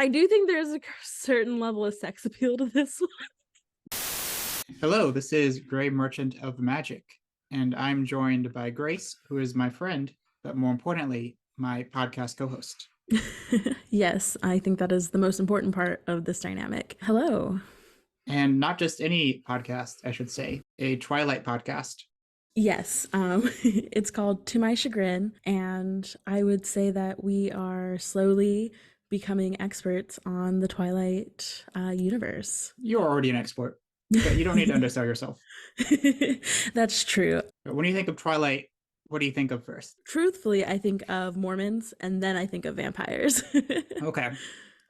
I do think there's a certain level of sex appeal to this one. Hello, this is Gray Merchant of Magic, and I'm joined by Grace, who is my friend, but more importantly, my podcast co-host. Yes, I think that is the most important part of this dynamic. Hello. And not just any podcast, I should say, a Twilight podcast. Yes, it's called To My Chagrin, and I would say that we are slowly becoming experts on the Twilight universe. You're already an expert, but you don't need to undersell yourself. That's true. But when you think of Twilight, what do you think of first? Truthfully, I think of Mormons, and then I think of vampires. Okay.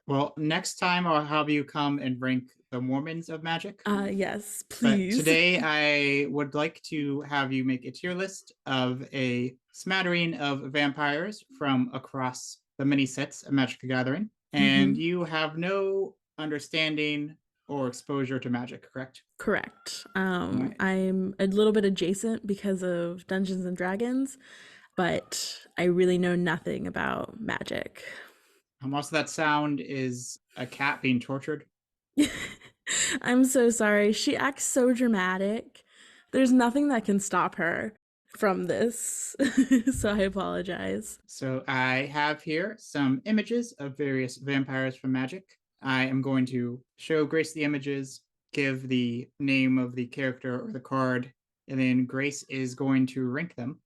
Well, next time I'll have you come and rank the Mormons of magic. Yes, But please. today I would like to have you make a tier list of a smattering of vampires from across the many sets of Magic the Gathering. And you have no understanding or exposure to magic, correct? Correct. Right. I'm a little bit adjacent because of Dungeons and Dragons, but I really know nothing about magic. Also, that sound is a cat being tortured. I'm so sorry. She acts so dramatic. There's nothing that can stop her from this. So I apologize. So I have here some images of various vampires from Magic. I am going to show Grace the images, give the name of the character or the card, and then Grace is going to rank them.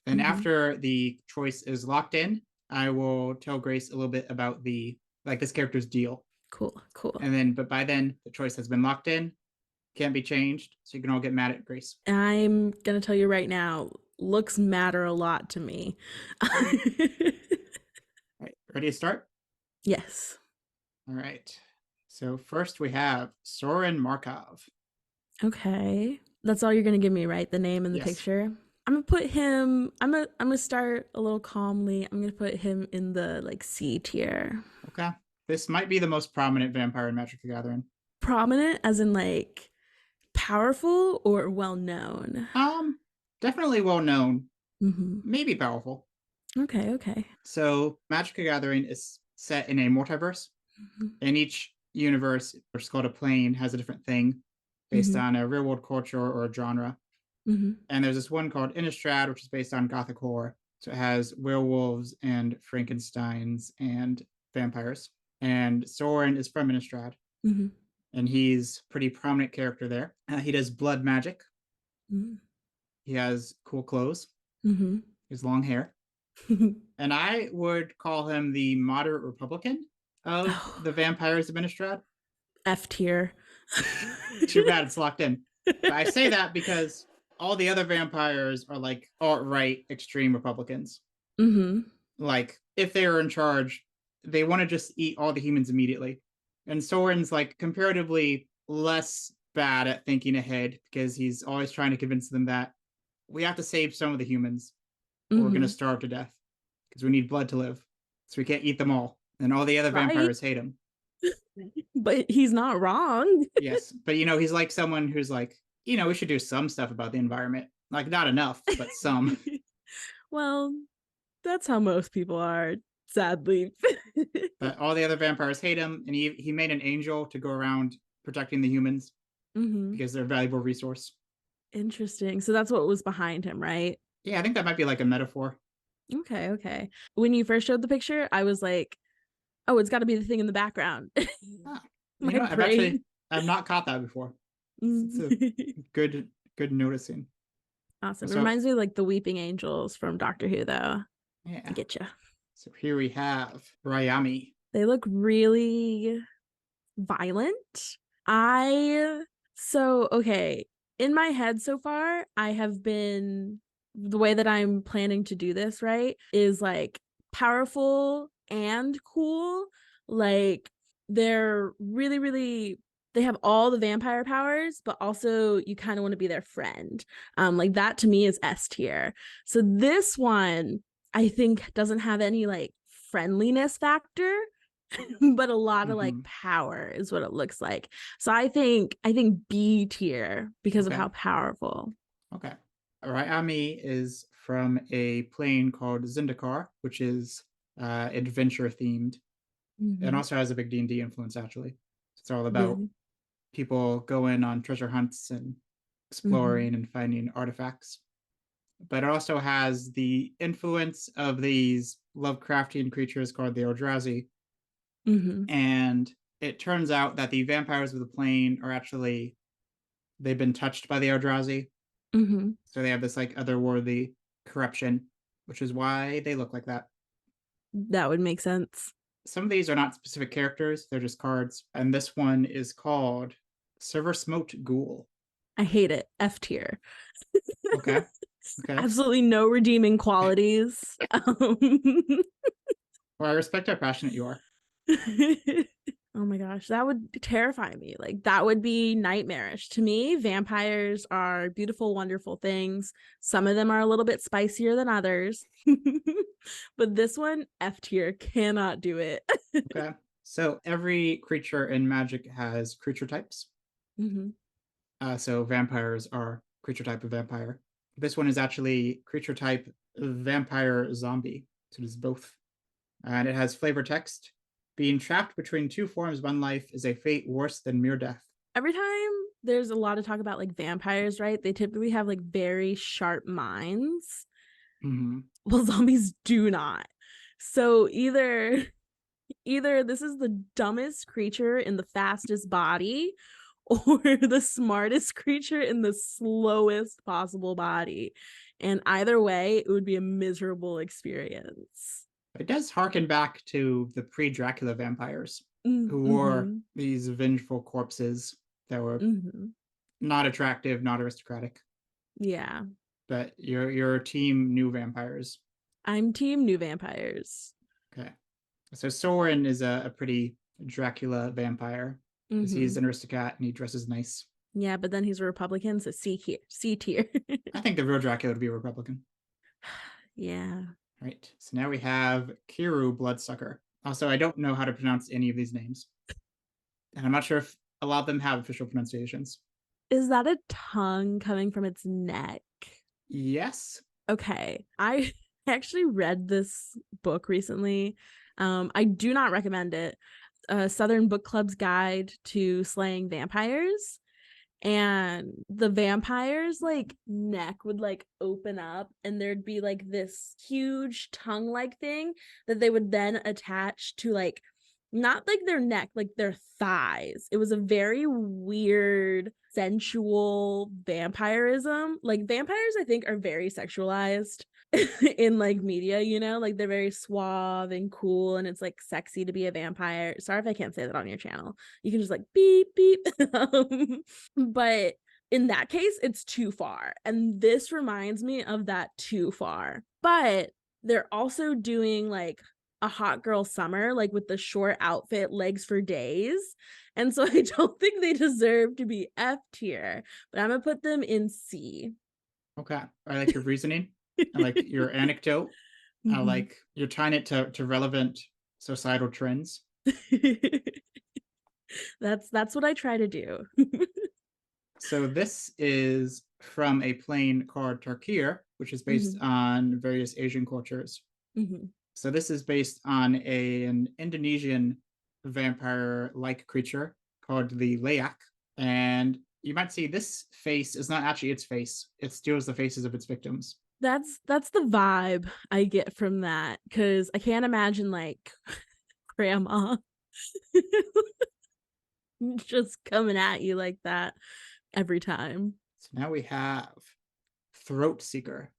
And after the choice is locked in, I will tell Grace a little bit about this character's deal. Cool. And then, but by then, the choice has been locked in, can't be changed, so you can all get mad at Grace. I'm gonna tell you right now, looks matter a lot to me. All right, ready to start? Yes. All right. So first we have Soren Markov. Okay. That's all you're gonna give me, right? The name and the picture? I'm gonna put him, I'm gonna start a little calmly. I'm gonna put him in the C tier. Okay. This might be the most prominent vampire in Magic the Gathering. Prominent as in powerful or well known? Definitely well known. Maybe powerful. Okay. So Magic the Gathering is set in a multiverse. And each universe, which is called a plane, has a different thing based on a real world culture or a genre. And there's this one called Innistrad, which is based on Gothic horror. So it has werewolves and Frankensteins and vampires. And Soren is from Innistrad. And he's a pretty prominent character there. He does blood magic. He has cool clothes. He has long hair. And I would call him the moderate Republican of the vampires of Innistrad. F tier. Too bad it's locked in. But I say that because all the other vampires are alt-right extreme Republicans. Like, if they were in charge, they want to just eat all the humans immediately. And Soren's comparatively less bad at thinking ahead because he's always trying to convince them that we have to save some of the humans or we're going to starve to death because we need blood to live. So we can't eat them all. And all the other vampires hate him. But he's not wrong. Yes. But, he's like someone who's we should do some stuff about the environment. Not enough, but some. Well, that's how most people are, sadly. But all the other vampires hate him, and he made an angel to go around protecting the humans because they're a valuable resource. Interesting. So that's what was behind him, right? Yeah, I think that might be a metaphor. Okay. When you first showed the picture, I was like, oh, it's got to be the thing in the background. I've not caught that before. It's a good noticing. Awesome. So, it reminds me of the Weeping Angels from Doctor Who, though. Yeah. I get you. So here we have Ryami. They look really violent. Okay. In my head so far, I have been, the way that I'm planning to do this, right, is powerful and cool. They're really, really, they have all the vampire powers, but also you kind of want to be their friend. That to me is S tier. So this one, I think, doesn't have any friendliness factor, but a lot of power is what it looks like. So I think B tier because of how powerful. Okay. All right. Ami is from a plane called Zendikar, which is adventure themed. It also has a big D&D influence, actually. It's all about Really? people going on treasure hunts and exploring and finding artifacts. But it also has the influence of these Lovecraftian creatures called the Eldrazi. And it turns out that the vampires of the plane are actually, they've been touched by the Eldrazi. So they have this like otherworldly corruption, which is why they look like that. That would make sense. Some of these are not specific characters, they're just cards. And this one is called Silver Smoked Ghoul. I hate it. F tier. Okay. Okay. Absolutely no redeeming qualities. Well, I respect how passionate you are. Oh my gosh, that would terrify me. Like, that would be nightmarish. To me, vampires are beautiful, wonderful things. Some of them are a little bit spicier than others. But this one, F tier, cannot do it. Okay. So every creature in Magic has creature types. So vampires are creature type of vampire. This one is actually creature type vampire zombie. So it is both. And it has flavor text. Being trapped between two forms of unlife is a fate worse than mere death. Every time there's a lot of talk about like vampires, right? They typically have like very sharp minds. Well, zombies do not. So either this is the dumbest creature in the fastest body, or the smartest creature in the slowest possible body. And either way, it would be a miserable experience. It does harken back to the pre-Dracula vampires, who wore these vengeful corpses that were not attractive, not aristocratic. Yeah. But you're team new vampires. I'm team new vampires. Okay. So Soren is a pretty Dracula vampire. Because he's an aristocrat and he dresses nice. Yeah, but then he's a Republican, so C tier. I think the real Dracula would be a Republican. Yeah. Right. So now we have Kiru Bloodsucker. Also, I don't know how to pronounce any of these names. And I'm not sure if a lot of them have official pronunciations. Is that a tongue coming from its neck? Yes. Okay. I actually read this book recently. I do not recommend it. Southern Book Club's Guide to Slaying Vampires. And the vampires like neck would like open up and there'd be like this huge tongue like thing that they would then attach to like not like their neck, like their thighs. It was a very weird sensual vampirism. Like, vampires I think are very sexualized in like media, you know, like they're very suave and cool and it's like sexy to be a vampire. Sorry if I can't say that on your channel. You can just like beep beep. But in that case it's too far, and this reminds me of that too far. But they're also doing like a hot girl summer, like with the short outfit, legs for days, and so I don't think they deserve to be F tier, but I'm gonna put them in C. Okay. I like your reasoning. I like your anecdote. I like you're tying it to relevant societal trends. That's what I try to do. So this is from a plane called Tarkir, which is based on various Asian cultures. So this is based on an Indonesian vampire-like creature called the Layak. And you might see this face is not actually its face. It steals the faces of its victims. That's the vibe I get from that, because I can't imagine like grandma just coming at you like that every time. So now we have Throat Seeker.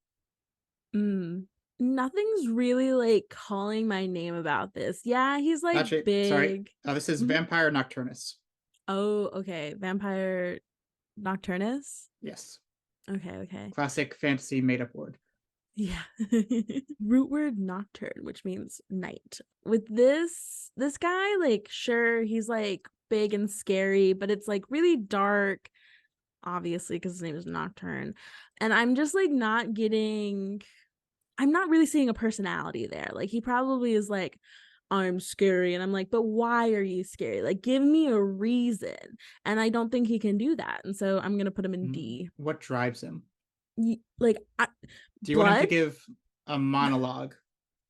Nothing's really like calling my name about this. Yeah, he's like actually, big. Sorry. This is Vampire Nocturnus. Oh, okay. Vampire Nocturnus? Yes. Okay. Classic fantasy made-up word. Yeah. Root word nocturne, which means night. With this guy, like, sure, he's like big and scary, but it's like really dark, obviously, because his name is Nocturne. And I'm just like I'm not really seeing a personality there. Like, he probably is like, I'm scary, and I'm like, but why are you scary? Like, give me a reason. And I don't think he can do that, and so I'm gonna put him in D. What drives him? Like, do you want him to give a monologue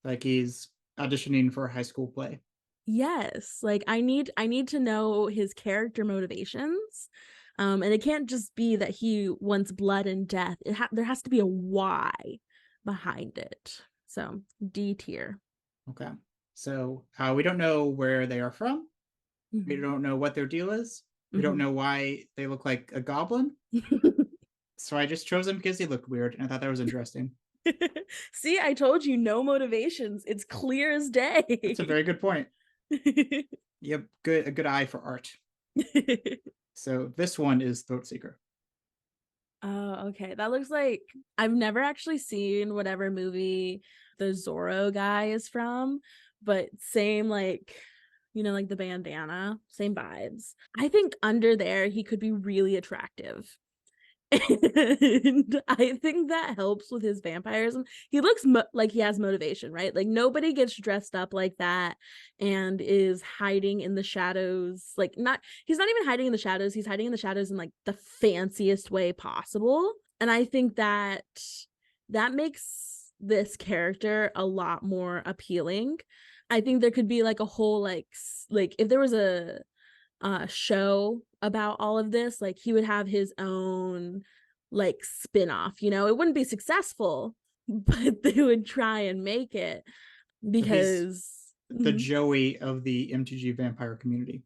like he's auditioning for a high school play? Yes, like I need to know his character motivations. And it can't just be that he wants blood and death. There has to be a why behind it. So D tier. Okay. So we don't know where they are from. We Mhm. don't know what their deal is. We don't Mhm. know why they look like a goblin. So I just chose them because they looked weird, and I thought that was interesting. See, I told you no motivations. It's clear as That's a day. very good point. Yep, a good eye for art. So this one is Throat Seeker. Oh, okay. That looks like I've never actually seen whatever movie the Zorro guy is from, but same like, you know, like the bandana, same vibes. I think under there he could be really attractive. And I think that helps with his vampirism. He looks like he has motivation, right? Like nobody gets dressed up like that and is hiding in the shadows. Like not he's not even hiding in the shadows. He's hiding in the shadows in like the fanciest way possible. And I think that that makes this character a lot more appealing. I think there could be like a whole like if there was a show about all of this, like he would have his own like spin-off, you know. It wouldn't be successful, but they would try and make it So he's because the Joey of the MTG vampire community.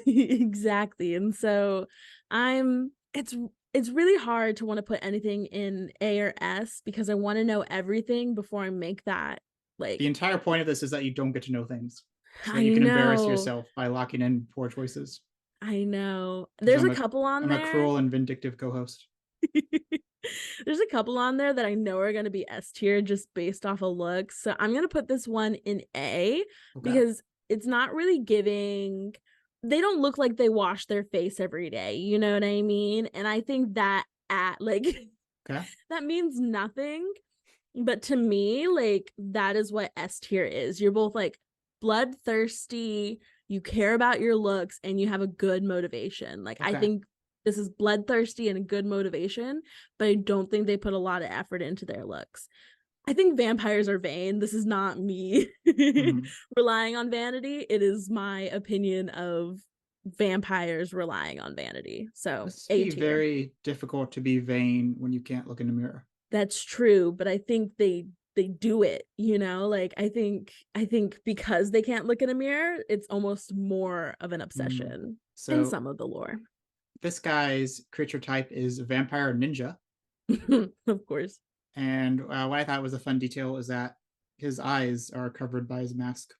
exactly. And so I'm it's really hard to want to put anything in A or S because I want to know everything before I make that like The entire point of this is that you don't get to know things, so that I you can embarrass know. yourself by locking in poor choices. I know. Because There's a couple on I'm a there. cruel and vindictive co-host. There's a couple on there that I know are going to be S tier just based off of looks. So I'm going to put this one in A Okay. because it's not really giving. They don't look like they wash their face every day. You know what I mean? And I think that at like Okay. that means nothing. But to me, like that is what S tier is. You're both like bloodthirsty, you care about your looks, and you have a good motivation. Like I Okay. think this is bloodthirsty and a good motivation, but I don't think they put a lot of effort into their looks. I think vampires are vain. This is not me Mhm. relying on vanity. It is my opinion of vampires relying on vanity. So Must A be tier. very difficult to be vain when you can't look in the mirror. That's true, but I think they do it, you know? Like I think because they can't look in a mirror, it's almost more of an Mm. obsession in So some of the lore. this guy's creature type is vampire ninja. Of course. And what I thought was a fun detail is that his eyes are covered by his mask.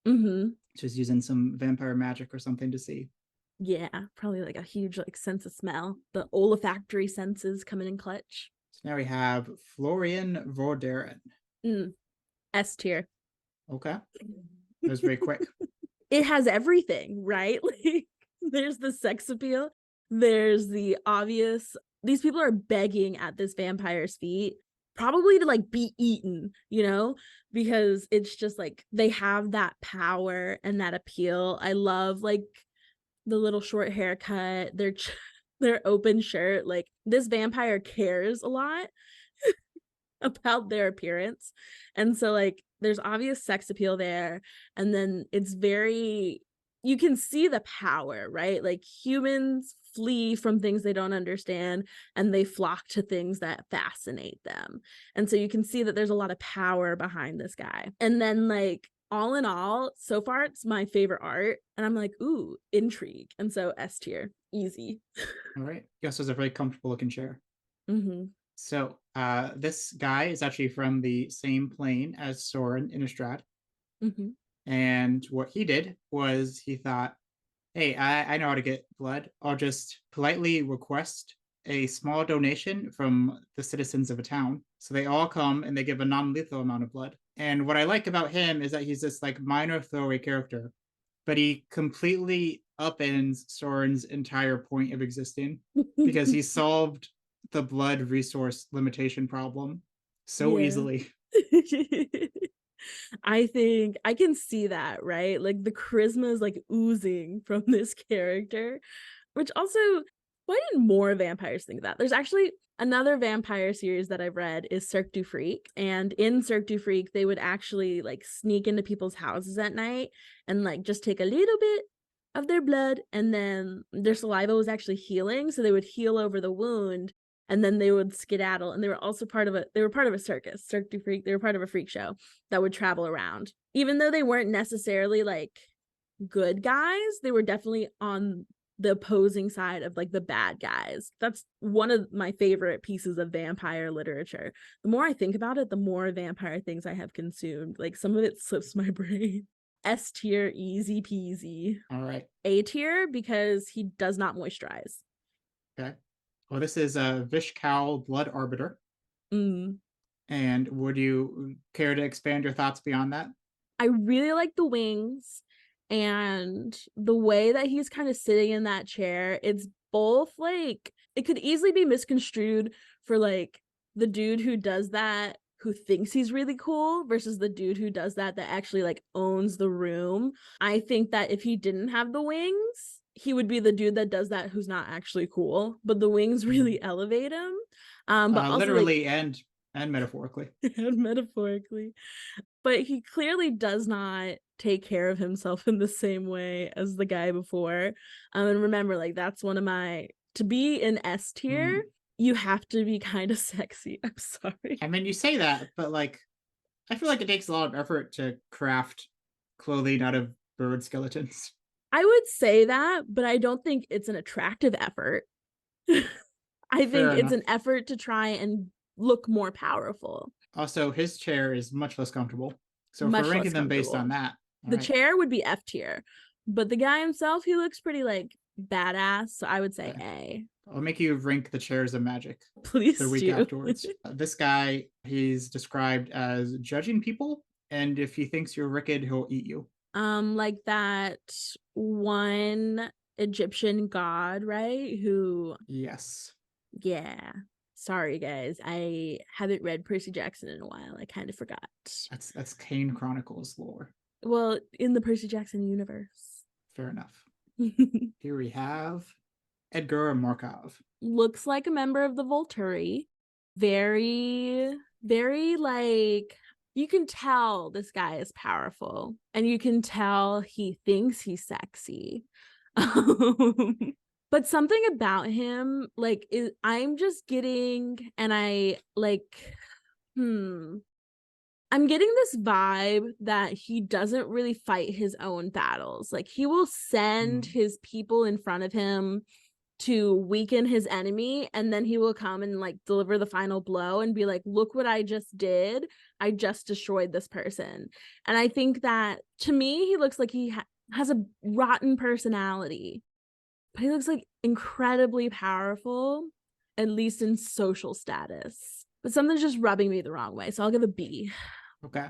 Just using some vampire magic or something to see. Yeah, probably like a huge like sense of smell. The olfactory senses coming in clutch. So now we have Florian Vorderen. S tier. Okay. That was very quick. It has everything, right? Like there's the sex appeal, there's the obvious these people are begging at this vampire's feet probably to like be eaten, you know, because it's just like they have that power and that appeal. I love like the little short haircut, their open shirt. Like this vampire cares a lot about their appearance. And so like there's obvious sex appeal there, and then it's very you can see the power, right? Like humans flee from things they don't understand and they flock to things that fascinate them. And so you can see that there's a lot of power behind this guy. And then like all in all, so far it's my favorite art and I'm like, ooh, intrigue. And so S tier, easy. All right. He also has a very comfortable looking chair. Mhm. So this guy is actually from the same plane as Soren Innistrad. Mhm. And what he did was he thought, hey, I know how to get blood. I'll just politely request a small donation from the citizens of a town. So they all come and they give a non-lethal amount of blood. And what I like about him is that he's this like minor throwaway character, but he completely upends Soren's entire point of existing because he solved the blood resource limitation problem so Yeah. easily. I think I can see that, right? Like the charisma is like oozing from this character, which also Why didn't more vampires think of that? There's actually another vampire series that I've read is Cirque du Freak. And in Cirque du Freak, they would actually like sneak into people's houses at night and like just take a little bit of their blood, and then their saliva was actually healing. So they would heal over the wound and then they would skedaddle. And they were also part of a circus, Cirque du Freak. They were part of a freak show that would travel around. Even though they weren't necessarily like good guys, they were definitely on the opposing side of like the bad guys. That's one of my favorite pieces of vampire literature. The more I think about it, the more vampire things I have consumed. Like some of it slips my brain. S tier, easy peasy. All right. A tier because he does not moisturize. Okay. Well, this is a Vishkal Blood Arbiter. Mm. And would you care to expand your thoughts beyond that? I really like the wings and the way that he's kind of sitting in that chair. It's both like, it could easily be misconstrued for like the dude who does that who thinks he's really cool versus the dude who does that actually like owns the room. I think that if he didn't have the wings, he would be the dude that does that who's not actually cool, but the wings really elevate him. But also literally like, and metaphorically. and metaphorically. But he clearly does not take care of himself in the same way as the guy before. And remember, like, that's one of my, to be in S tier, you have to be kind of sexy. I'm sorry. I mean, you say that, but like, I feel like it takes a lot of effort to craft clothing out of bird skeletons. I would say that, but I don't think it's an attractive effort. I think it's an effort to try and look more powerful. Also, his chair is much less comfortable. So Much if we're ranking them based on that, the chair would be F tier, but the guy himself, he looks pretty like badass. So I would say A. I'll make you rank the chairs of magic. Please the week do. afterwards. This guy, he's described as judging people, and if he thinks you're wicked, he'll eat you. Like that one Egyptian god, right? Who? Yes. Yeah. Sorry, guys. I haven't read Percy Jackson in a while. I kind of forgot. That's Kane Chronicles lore. Well, in the Percy Jackson universe. Fair enough. Here we have Edgar Markov. Looks like a member of the Volturi. Very, very like, you can tell this guy is powerful and you can tell he thinks he's sexy. But something about him, like, I'm just getting, and I like, I'm getting this vibe that he doesn't really fight his own battles. Like, he will send his people in front of him to weaken his enemy, and then he will come and like deliver the final blow and be like, look what I just did. I just destroyed this person. And I think that to me, he looks like he has a rotten personality, but he looks like incredibly powerful, at least in social status. But something's just rubbing me the wrong way, so I'll give a B. Okay.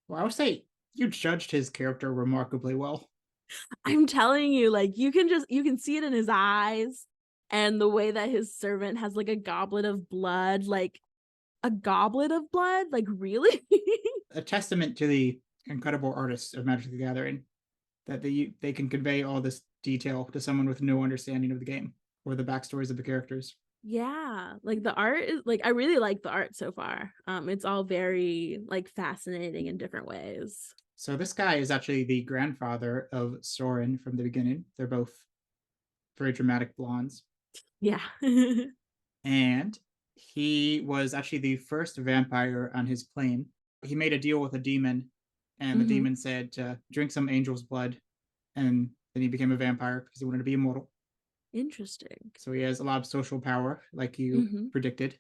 Well, I would say you judged his character remarkably well. I'm telling you, like, you can see it in his eyes and the way that his servant has like a goblet of blood, like a goblet of blood, like really? A testament to the incredible artists of Magic the Gathering that they can convey all this detail to someone with no understanding of the game or the backstories of the characters. Yeah, like the art is like, I really like the art so far. It's all very like fascinating in different ways. So this guy is actually the grandfather of Soren from the beginning. They're both very dramatic blondes. Yeah. And he was actually the first vampire on his plane. He made a deal with a demon, and the demon said to drink some angel's blood, and then he became a vampire because he wanted to be immortal. Interesting. So he has a lot of social power, like you predicted.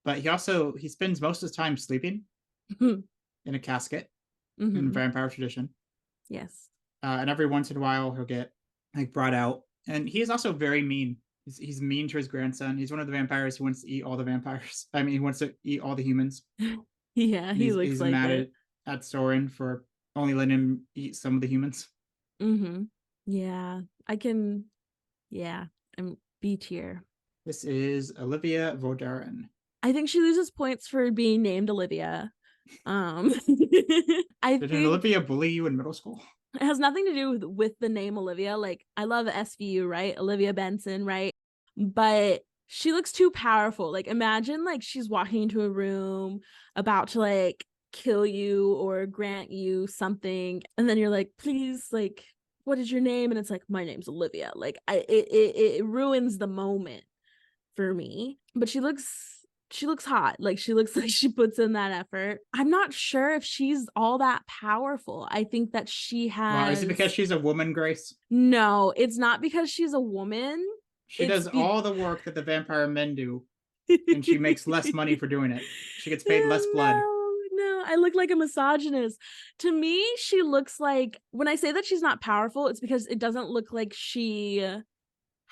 But he spends most of his time sleeping in a casket in vampire tradition. Yes. And every once in a while he'll get like brought out. And he is also very mean. He's mean to his grandson. He's one of the vampires who wants to eat all the vampires. I mean, he wants to eat all the humans. Yeah, he's like mad it. at Soren for only letting him eat some of the humans. Yeah, I'm B tier. This is Olivia Vodarin. I think she loses points for being named Olivia. I Did an Olivia bully you in middle school? It has nothing to do with the name Olivia. Like, I love SVU, right? Olivia Benson, right? But she looks too powerful. Like, imagine like she's walking into a room about to like kill you or grant you something, and then you're like, please, like, what is your name? And it's like, my name's Olivia. Like, it ruins the moment for me. But she looks hot. Like, she looks like she puts in that effort. I'm not sure if she's all that powerful. I think that she Wow, is it because has she's a woman, Grace? no, it's not because she's a woman. She It's does be all the work that the vampire men do, and she makes less money for doing it. She gets paid less blood. No, I look like a misogynist. To me, she looks like, when I say that she's not powerful, it's because it doesn't look like she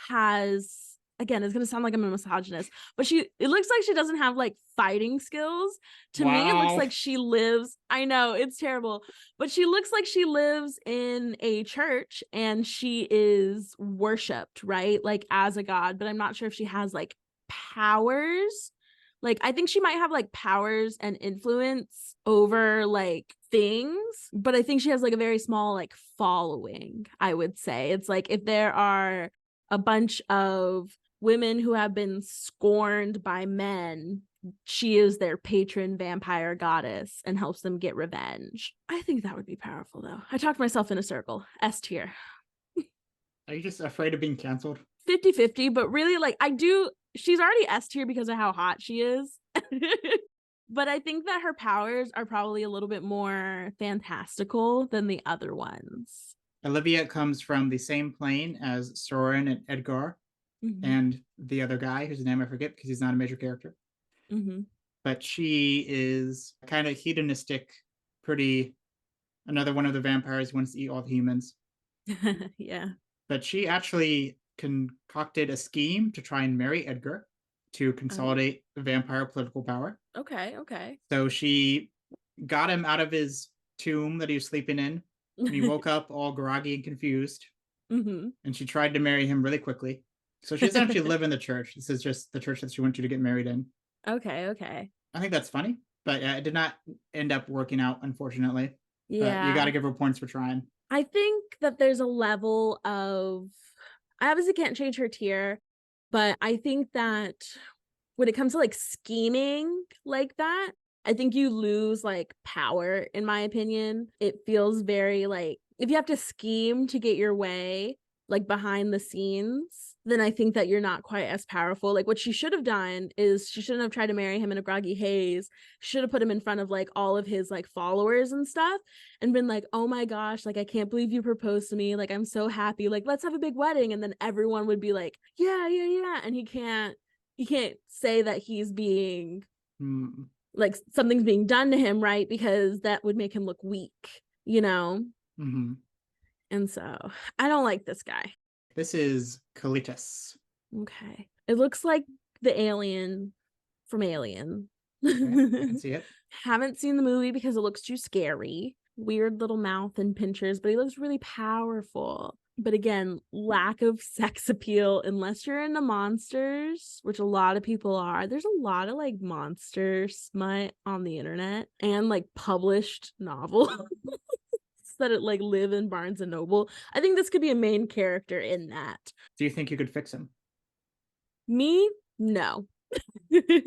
has, again, it's gonna sound like I'm a misogynist, but it looks like she doesn't have like fighting skills. To me, it looks Wow. like she lives, I know it's terrible, but she looks like she lives in a church and she is worshipped, right? Like as a god, but I'm not sure if she has like powers. Like, I think she might have like powers and influence over like things, but I think she has like a very small like following, I would say. It's like if there are a bunch of women who have been scorned by men, she is their patron vampire goddess and helps them get revenge. I think that would be powerful, though. I talked myself in a circle. S tier. Are you just afraid of being canceled? 50-50, but really, like, she's already S tier because of how hot she is. But I think that her powers are probably a little bit more fantastical than the other ones. Olivia comes from the same plane as Soren and Edgar, and the other guy whose name I forget because he's not a major character. But she is kind of hedonistic, pretty. Another one of the vampires wants to eat all the humans. Yeah. But she actually concocted a scheme to try and marry Edgar to consolidate the vampire political power. Okay. So she got him out of his tomb that he was sleeping in, and he woke up all groggy and confused. And she tried to marry him really quickly. So she doesn't actually live in the church. This is just the church that she went to get married in. Okay. I think that's funny, but it did not end up working out, unfortunately. But you Yeah. got to give her points for trying. I think that there's a level of, I obviously can't change her tier, but I think that when it comes to like scheming like that, I think you lose like power, in my opinion. It feels very like, if you have to scheme to get your way, like behind the scenes, then I think that you're not quite as powerful. Like, what she should have done is she shouldn't have tried to marry him in a groggy haze. Should have put him in front of like all of his like followers and stuff and been like, oh my gosh, like, I can't believe you proposed to me. Like, I'm so happy. Like, let's have a big wedding. And then everyone would be like, yeah. And he can't say that he's being like something's being done to him, right? Because that would make him look weak, you know? And so I don't like this guy. This is Kalitas. Okay. It looks like the alien from Alien. Okay, I can see it. Haven't seen the movie because it looks too scary. Weird little mouth and pinchers, but he looks really powerful. But again, lack of sex appeal, unless you're into monsters, which a lot of people are. There's a lot of like monster smut on the internet and like published novels that it like live in Barnes and Noble. I think this could be a main character in that. Do you think you could fix him? Me? No.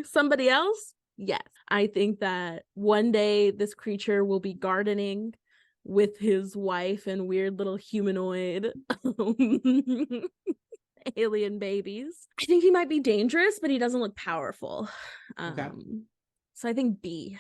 Somebody else? Yes. I think that one day this creature will be gardening with his wife and weird little humanoid alien babies. I think he might be dangerous, but he doesn't look powerful. Okay. So I think B.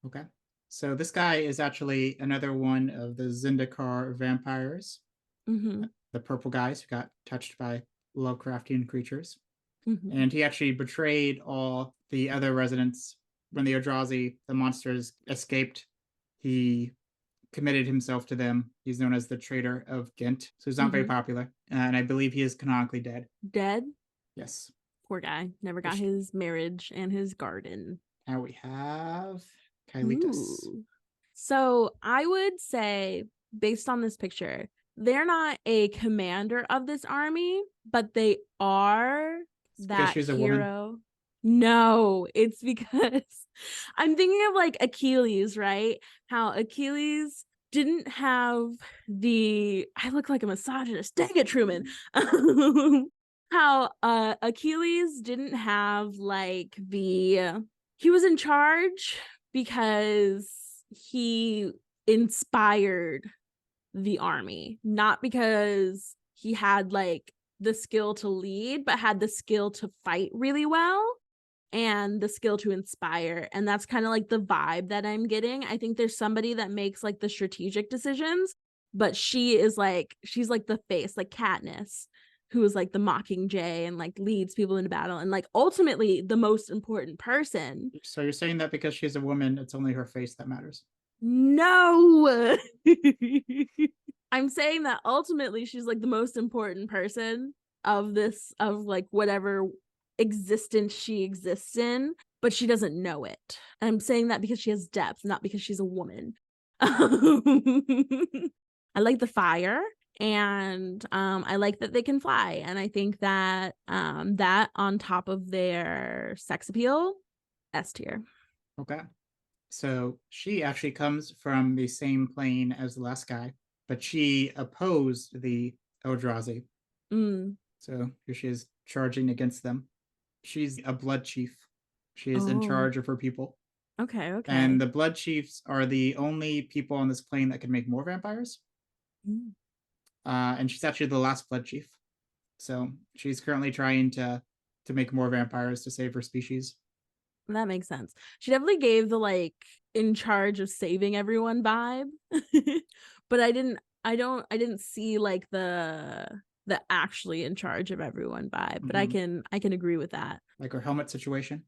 Okay. So this guy is actually another one of the Zendikar vampires, the purple guys who got touched by Lovecraftian creatures. And he actually betrayed all the other residents when the Eldrazi, the monsters, escaped. He committed himself to them. He's known as the Traitor of Ghent. So he's not very popular. And I believe he is canonically dead. Dead? Yes. Poor guy. Never got his marriage and his garden. Now we have Kalitas. So I would say, based on this picture, they're not a commander of this army, but they are that hero. No, it's because I'm thinking of like Achilles, right? How Achilles didn't have I look like a misogynist. Dang it, Truman. How Achilles didn't have like he was in charge because he inspired the army, not because he had like the skill to lead, but had the skill to fight really well and the skill to inspire. And that's kind of like the vibe that I'm getting. I think there's somebody that makes like the strategic decisions, but she's like the face, like Katniss, who is like the Mockingjay and like leads people into battle and like ultimately the most important person. So you're saying that because she's a woman, it's only her face that matters? No. I'm saying that ultimately she's like the most important person of like whatever existence she exists in, but she doesn't know it. And I'm saying that because she has depth, not because she's a woman. I like the fire, and I like that they can fly, and I think that that on top of their sex appeal, S tier. Okay. So she actually comes from the same plane as the last guy, but she opposed the Eldrazi. So here she is charging against them. She's a blood chief. She is in charge of her people. Okay. And the blood chiefs are the only people on this plane that can make more vampires. And she's actually the last blood chief. So she's currently trying to make more vampires to save her species. That makes sense. She definitely gave the like in charge of saving everyone vibe. But I didn't see like the actually in charge of everyone vibe. But I can agree with that. Like her helmet situation.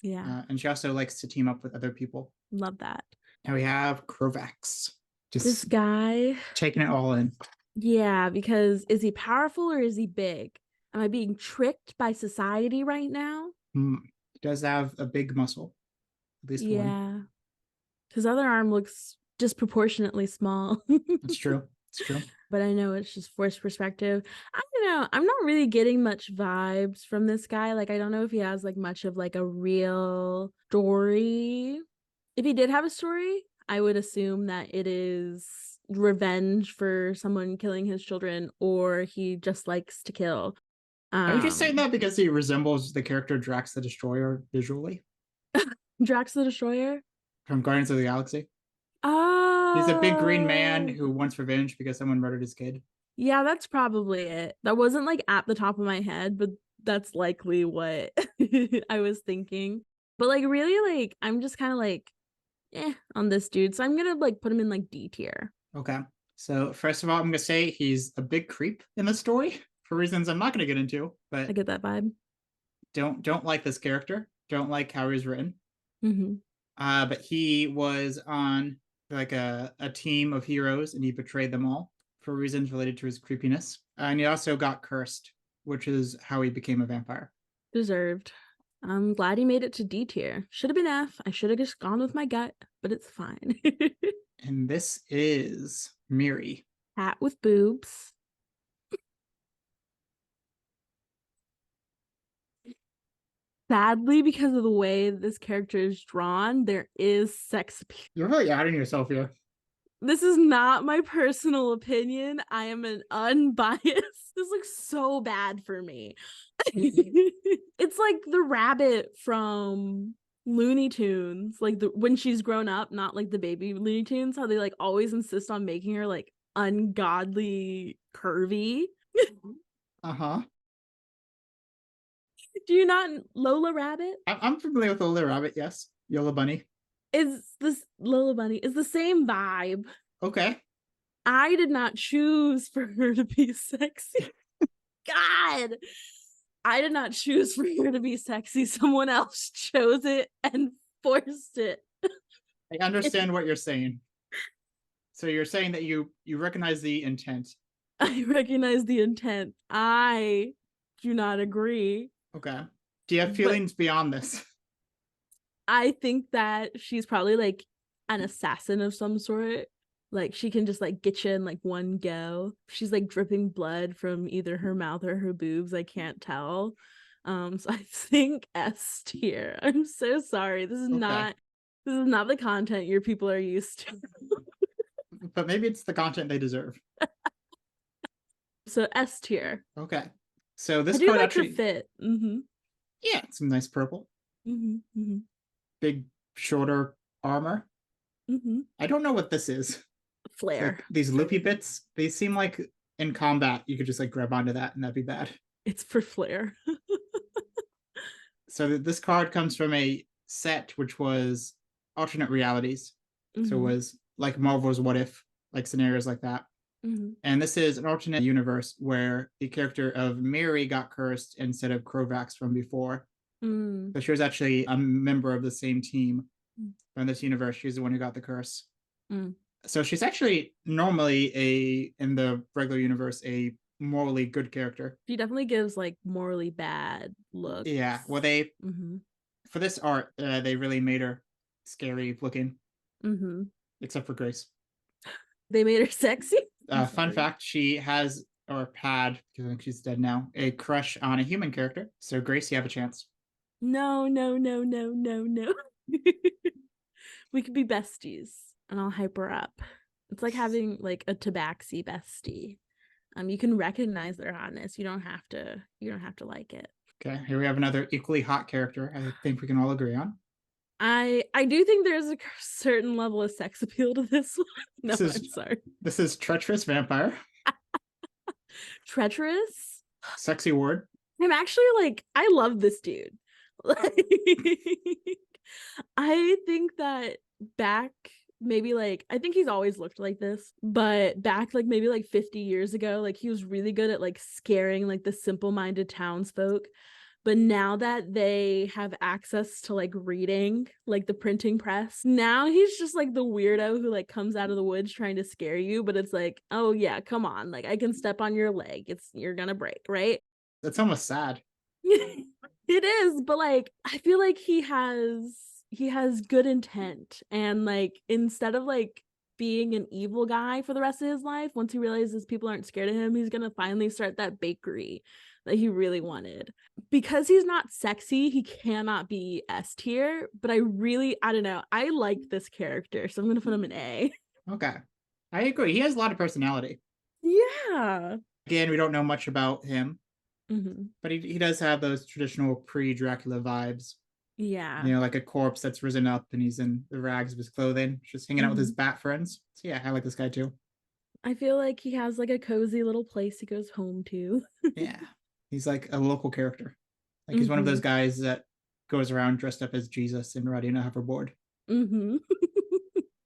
Yeah. And she also likes to team up with other people. Love that. Now we have Krovax. Just this guy taking it all in. Yeah, because is he powerful or is he big? Am I being tricked by society right now? He does have a big muscle, at least one. Yeah. His other arm looks disproportionately small. It's true. It's true. But I know it's just forced perspective. I don't know. I'm not really getting much vibes from this guy. Like, I don't know if he has like much of like a real story. If he did have a story, I would assume that it is revenge for someone killing his children, or he just likes to kill. Are you just saying that because he resembles the character Drax the Destroyer visually? Drax the Destroyer? From Guardians of the Galaxy? Oh. He's a big green man who wants revenge because someone murdered his kid. Yeah, that's probably it. That wasn't like at the top of my head, but that's likely what I was thinking. But like really, like I'm just kind of like on this dude. So I'm gonna like put him in like D tier. Okay. So first of all, I'm gonna say he's a big creep in the story for reasons I'm not gonna get into, but I get that vibe. Don't like this character. Don't like how he's written. But he was on like a team of heroes and he betrayed them all for reasons related to his creepiness. And he also got cursed, which is how he became a vampire. Deserved. I'm glad he made it to D tier. Should have been F. I should have just gone with my gut, but it's fine. And this is Miri. Hat with boobs. Sadly, because of the way this character is drawn, there is sex appeal. You're really outing yourself here. This is not my personal opinion. I am an unbiased. This looks so bad for me. It's like the rabbit from Looney Tunes, like when she's grown up, not like the baby Looney Tunes, how they like always insist on making her like ungodly curvy. Uh-huh. Do you not Lola Rabbit? I'm familiar with Lola Rabbit, yes. Yola Bunny. Is this Lola Bunny is the same vibe. Okay. I did not choose for her to be sexy. God, I did not choose for her to be sexy. Someone else chose it and forced it. I understand what you're saying. So you're saying that you recognize the intent. I recognize the intent. I do not agree. Okay. Do you have feelings beyond this? I think that she's probably like an assassin of some sort. Like she can just like get you in like one go. She's like dripping blood from either her mouth or her boobs. I can't tell. So I think S tier. I'm so sorry. This is not the content your people are used to. but maybe it's the content they deserve. So S tier. Okay. So this I do card like actually, her fit. yeah, some nice purple. Big, shorter armor. I don't know what this is. Flare. Like these loopy bits, they seem like in combat you could just like grab onto that and that'd be bad. It's for flare. So this card comes from a set which was alternate realities. So it was like Marvel's What If, like scenarios like that. And this is an alternate universe where the character of Mary got cursed instead of Krovax from before. So she was actually a member of the same team. But in this universe, she's the one who got the curse. So she's actually normally in the regular universe, a morally good character. She definitely gives like morally bad looks. Yeah. Well, for this art, they really made her scary looking. Except for Grace. They made her sexy. Fun fact, she has, or had, because I think she's dead now, a crush on a human character. So Grace, you have a chance. No. We could be besties and I'll hype her up. It's like having like a tabaxi bestie. You can recognize their hotness. You don't have to like it. Okay, here we have another equally hot character. I think we can all agree on. I do think there's a certain level of sex appeal to this one. No, I'm sorry. This is Treacherous Vampire. Treacherous? Sexy word. I'm actually like, I love this dude. Like, I think that back maybe like, I think he's always looked like this, but back like maybe like 50 years ago, like he was really good at like scaring like the simple-minded townsfolk. But now that they have access to like reading, like the printing press, now he's just like the weirdo who like comes out of the woods trying to scare you. But it's like, oh yeah, come on. Like I can step on your leg. You're gonna break, right? That's almost sad. It is, but like I feel like he has good intent. And like instead of like being an evil guy for the rest of his life, once he realizes people aren't scared of him, he's gonna finally start that bakery that he really wanted. Because he's not sexy, he cannot be S tier, but I don't know, I like this character, so I'm gonna put him in A. Okay, I agree. He has a lot of personality. Yeah. Again, we don't know much about him, but he does have those traditional pre-Dracula vibes. Yeah. You know, like a corpse that's risen up and he's in the rags of his clothing, just hanging out with his bat friends. So yeah, I like this guy too. I feel like he has like a cozy little place he goes home to. Yeah. He's like a local character. Like he's one of those guys that goes around dressed up as Jesus and riding a hoverboard.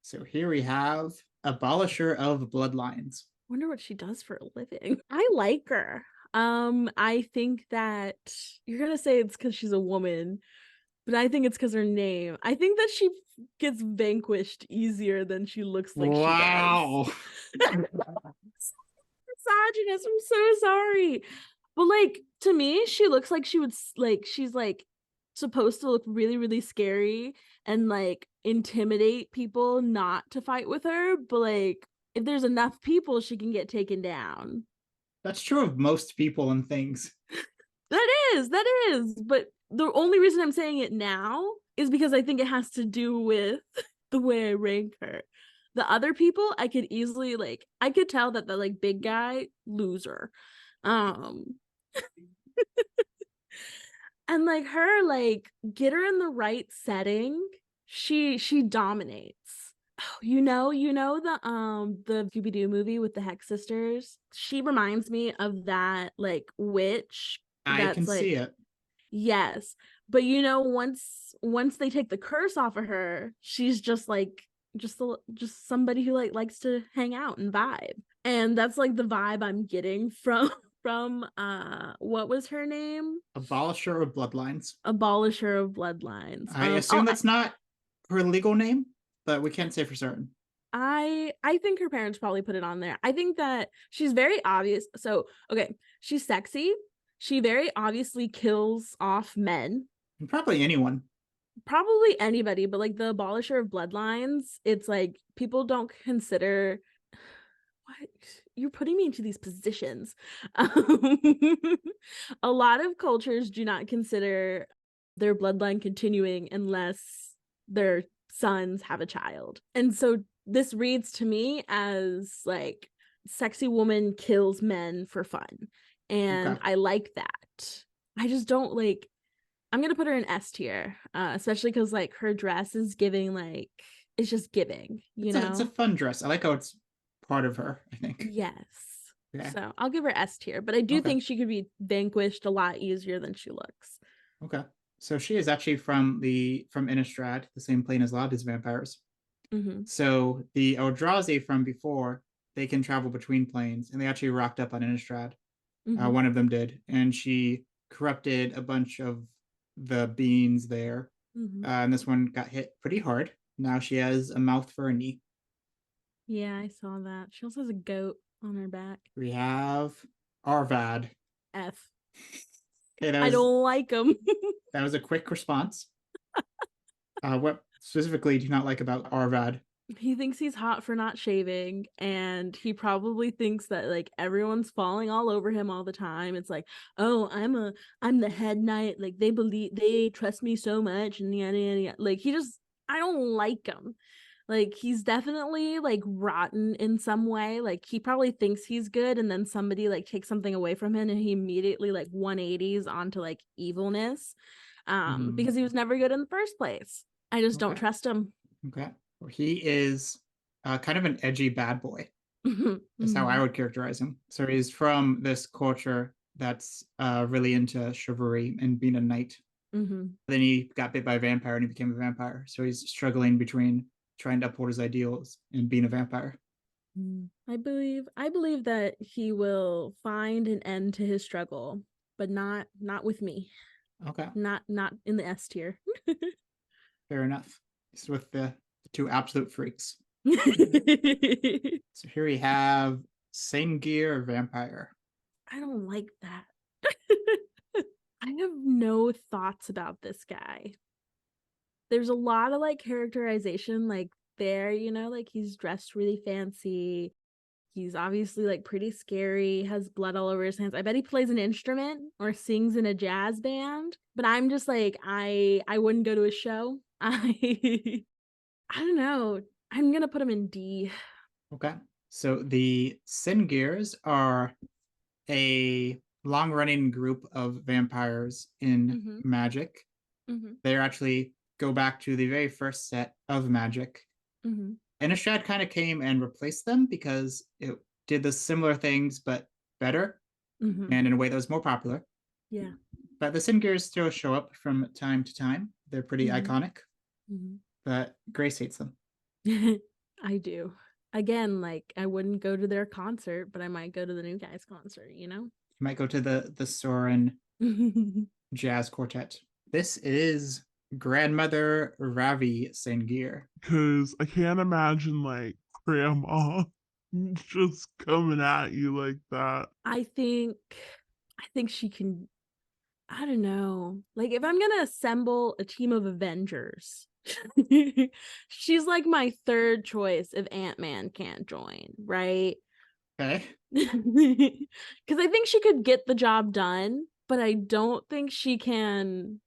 So here we have Abolisher of Bloodlines. Wonder what she does for a living. I like her. I think that you're gonna say it's because she's a woman, but I think it's because her name. I think that she gets vanquished easier than she looks like she does. Misogynist, I'm so sorry. But like to me, she looks like she would like she's like supposed to look really, really scary and like intimidate people not to fight with her. But like if there's enough people, she can get taken down. That's true of most people and things. That is. But the only reason I'm saying it now is because I think it has to do with the way I rank her. The other people, I could easily like, I could tell that the like big guy, loser. And like her, like get her in the right setting, she dominates. Oh, you know the Scooby-Doo movie with the Hex sisters? She reminds me of that like witch. I can like, see it. Yes. But you know, once they take the curse off of her, she's just like just somebody who like likes to hang out and vibe. And that's like the vibe I'm getting from what was her name? Abolisher of Bloodlines. Abolisher of Bloodlines. I assume that's not her legal name, but we can't say for certain. I think her parents probably put it on there. I think that she's very obvious. So, okay, she's sexy. She very obviously kills off men. Probably anyone. Probably anybody, but like the Abolisher of Bloodlines, it's like people don't consider what you're putting me into these positions. A lot of cultures do not consider their bloodline continuing unless their sons have a child. And so this reads to me as like sexy woman kills men for fun. Okay. And I like that. I just don't like, I'm gonna put her in S tier, especially because like her dress is giving like it's just giving, you It's a know? fun dress. I like how it's part of her, I think. Yes. Yeah. So I'll give her S tier, but I do Okay. think she could be vanquished a lot easier than she looks. Okay. So she is actually from Innistrad, the same plane as a lot of these vampires. Mm-hmm. So the Eldrazi from before, they can travel between planes, and they actually rocked up on Innistrad. Mm-hmm. One of them did, and she corrupted a bunch of the beings there. Mm-hmm. And this one got hit pretty hard. Now she has a mouth for a knee. Yeah, I saw that. She also has a goat on her back. We have Arvad. F. Okay, I don't like him. that was a quick response. What specifically do you not like about Arvad? He thinks he's hot for not shaving, and he probably thinks that like everyone's falling all over him all the time. It's like, oh, I'm the head knight, like they trust me so much, and yada yada yada. Like he just, I don't like him. Like he's definitely like rotten in some way. Like he probably thinks he's good, and then somebody like takes something away from him, and he immediately like 180s onto like evilness, because he was never good in the first place. I just don't Okay. trust him. Okay. Well, he is kind of an edgy bad boy. That's how I would characterize him. So he's from this culture that's really into chivalry and being a knight. Mm-hmm. Then he got bit by a vampire and he became a vampire. So he's struggling between trying to uphold his ideals and being a vampire. I believe that he will find an end to his struggle, but not with me. Okay. Not in the S tier. Fair enough. He's with the two absolute freaks. So here we have Sengir Vampire. I don't like that. I have no thoughts about this guy. There's a lot of like characterization like there, like he's dressed really fancy. He's obviously like pretty scary, has blood all over his hands. I bet he plays an instrument or sings in a jazz band. But I'm just like, I wouldn't go to a show. I don't know. I'm gonna put him in D. Okay. So the Sengirs are a long running group of vampires in Mm-hmm. Magic. Mm-hmm. They actually go back to the very first set of Magic. Mm-hmm. Innistrad kind of came and replaced them because it did the similar things but better Mm-hmm. and in a way that was more popular. Yeah. But the Sengirs still show up from time to time. They're pretty iconic, but Grace hates them. I do. Again, like I wouldn't go to their concert, but I might go to the new guys concert, You might go to the Soren Jazz Quartet. This is Grandmother Ravi Sengir. Because I can't imagine like grandma just coming at you like that. I think she can, I don't know. Like if I'm gonna assemble a team of Avengers, she's like my third choice if Ant-Man can't join, right? Okay. Because I think she could get the job done, but I don't think she can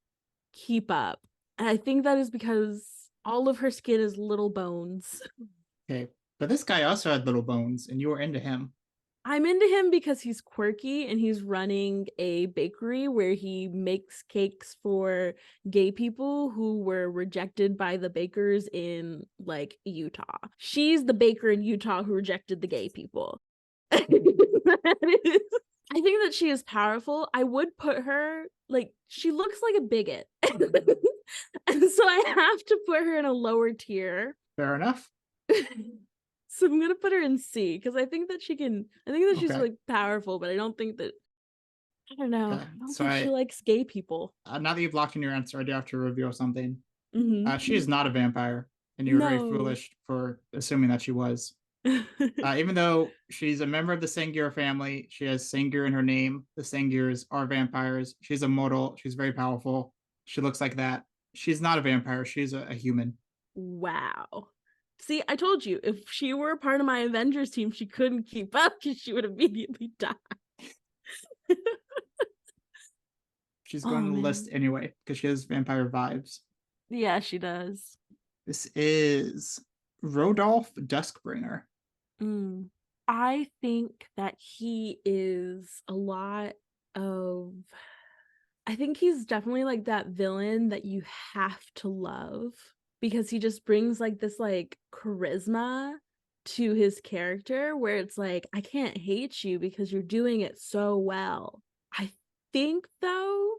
keep up. And I think that is because all of her skin is little bones. Okay. But this guy also had little bones, and you were into him. I'm into him because he's quirky and he's running a bakery where he makes cakes for gay people who were rejected by the bakers in like Utah. She's the baker in Utah who rejected the gay people. I think that she is powerful. I would put her like she looks like a bigot. And so I have to put her in a lower tier. Fair enough. So I'm gonna put her in C because I think that she's Okay. like powerful, but I don't think that I don't know. Okay. I don't So think she likes gay people. now that you've locked in your answer, I do have to reveal something. Mm-hmm. She is not a vampire, and you were very No. foolish for assuming that she was. Even though she's a member of the Sengir family, she has Sengir in her name. The Sengirs are vampires. She's a mortal. She's very powerful. She looks like that. She's not a vampire. She's a human. Wow. See, I told you, if she were a part of my Avengers team, she couldn't keep up because she would immediately die. She's going to the man. list anyway because she has vampire vibes. Yeah, she does. This is Rodolph Duskbringer. I think that he is a lot of. I think he's definitely like that villain that you have to love because he just brings like this like charisma to his character where it's like, I can't hate you because you're doing it so well. I think though,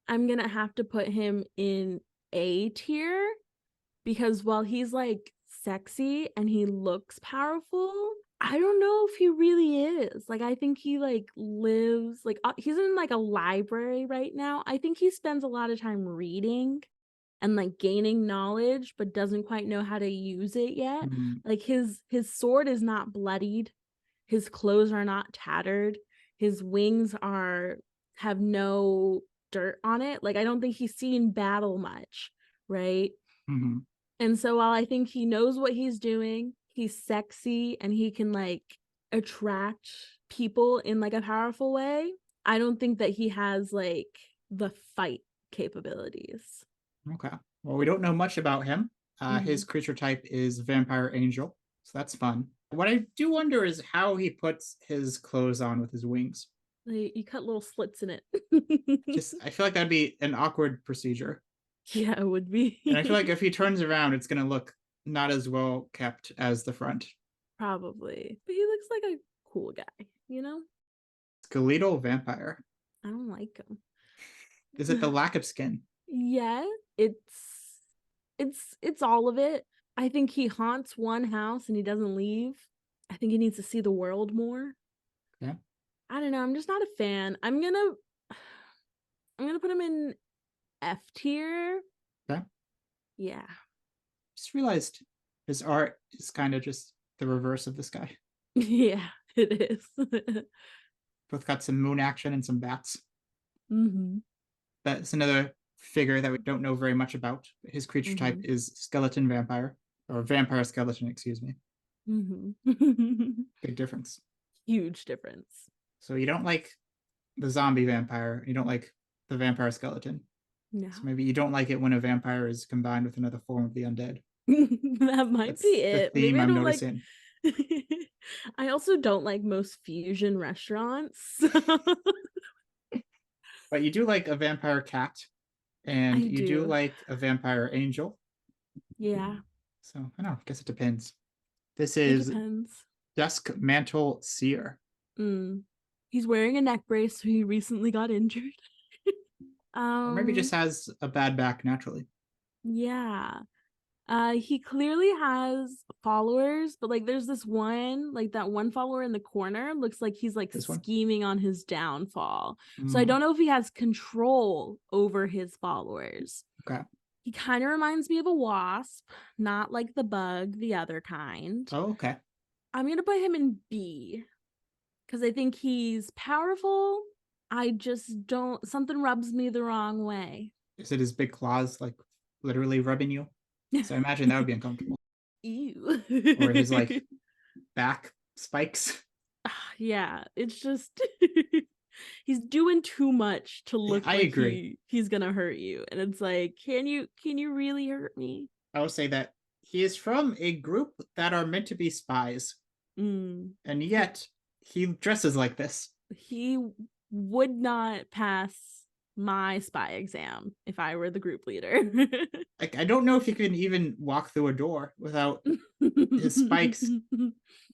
I'm gonna have to put him in A tier because while he's like sexy and he looks powerful, I don't know if he really is. Like, I think he like lives like he's in like a library right now. I think he spends a lot of time reading and like gaining knowledge, but doesn't quite know how to use it yet. Like his sword is not bloodied, his clothes are not tattered, his wings have no dirt on it. Like, I don't think he's seen battle much, right? And so while I think he knows what he's doing, he's sexy and he can like attract people in like a powerful way, I don't think that he has like the fight capabilities. Okay. Well, we don't know much about him. His creature type is Vampire Angel, so that's fun. What I do wonder is how he puts his clothes on with his wings. Like, you cut little slits in it. I feel like that'd be an awkward procedure. Yeah, it would be. And I feel like if he turns around, it's going to look not as well kept as the front. Probably. But he looks like a cool guy, you know? Skeletal Vampire. I don't like him. Is it the lack of skin? Yeah, it's all of it. I think he haunts one house and he doesn't leave. I think he needs to see the world more. Yeah. I don't know. I'm just not a fan. I'm gonna put him in F tier. Okay. Yeah. Just realized his art is kind of just the reverse of this guy. Yeah, it is. Both got some moon action and some bats. Mm-hmm. That's another figure that we don't know very much about. His creature type is skeleton vampire, or vampire skeleton, excuse me. Big difference. Huge difference. So you don't like the zombie vampire, you don't like the vampire skeleton. No. So maybe you don't like it when a vampire is combined with another form of the undead. That might That's be it. the theme Maybe I I'm don't noticing. like. I also don't like most fusion restaurants. But you do like a vampire cat, and you do like a vampire angel. Yeah. So I don't know. I guess it depends. This is depends. Dusk Mantle Seer. He's wearing a neck brace, so he recently got injured. Or maybe just has a bad back naturally. Yeah. He clearly has followers, but like there's this one, like that one follower in the corner looks like he's like scheming on his downfall. So I don't know if he has control over his followers. Okay. He kind of reminds me of a wasp, not like the bug, the other kind. Oh, okay. I'm gonna put him in B because I think he's powerful. I just don't, something rubs me the wrong way. Is it his big claws like literally rubbing you? So I imagine that would be uncomfortable. Ew. Or his like back spikes. Yeah, it's just he's doing too much to look I like agree. He's gonna hurt you. And it's like, can you really hurt me? I will say that he is from a group that are meant to be spies. And yet he dresses like this. He would not pass my spy exam if I were the group leader. Like, I don't know if he can even walk through a door without his spikes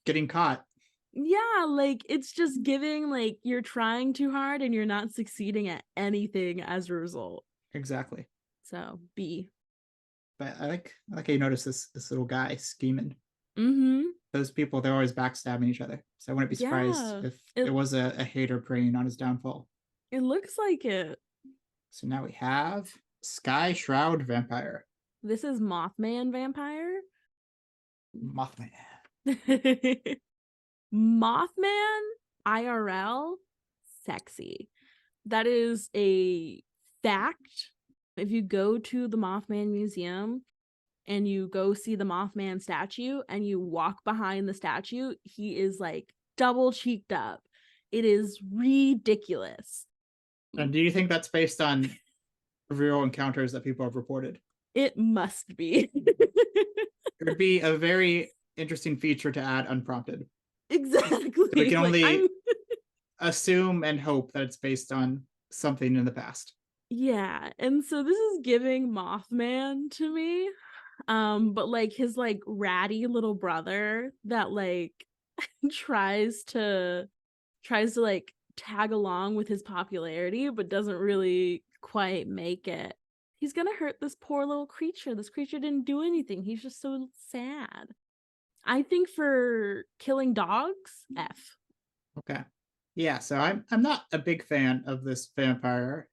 getting caught. Yeah, like it's just giving like you're trying too hard and you're not succeeding at anything as a result. Exactly. So B. But I like how you notice this little guy scheming. Those people, they're always backstabbing each other. So I wouldn't be surprised if it was a hater preying on his downfall. It looks like it. So now we have Sky Shroud Vampire. This is Mothman Vampire. Mothman. Mothman IRL, sexy. That is a fact. If you go to the Mothman Museum and you go see the Mothman statue and you walk behind the statue, he is like double cheeked up. It is ridiculous. And do you think that's based on real encounters that people have reported? It must be. It would be a very interesting feature to add unprompted. Exactly. We can Like, only assume and hope that it's based on something in the past. Yeah, and so this is giving Mothman to me. But like his like ratty little brother that like tries to like tag along with his popularity but doesn't really quite make it. He's gonna hurt this poor little creature. This creature didn't do anything. He's just so sad. I think for killing dogs, F. Okay. Yeah, so I'm not a big fan of this vampire.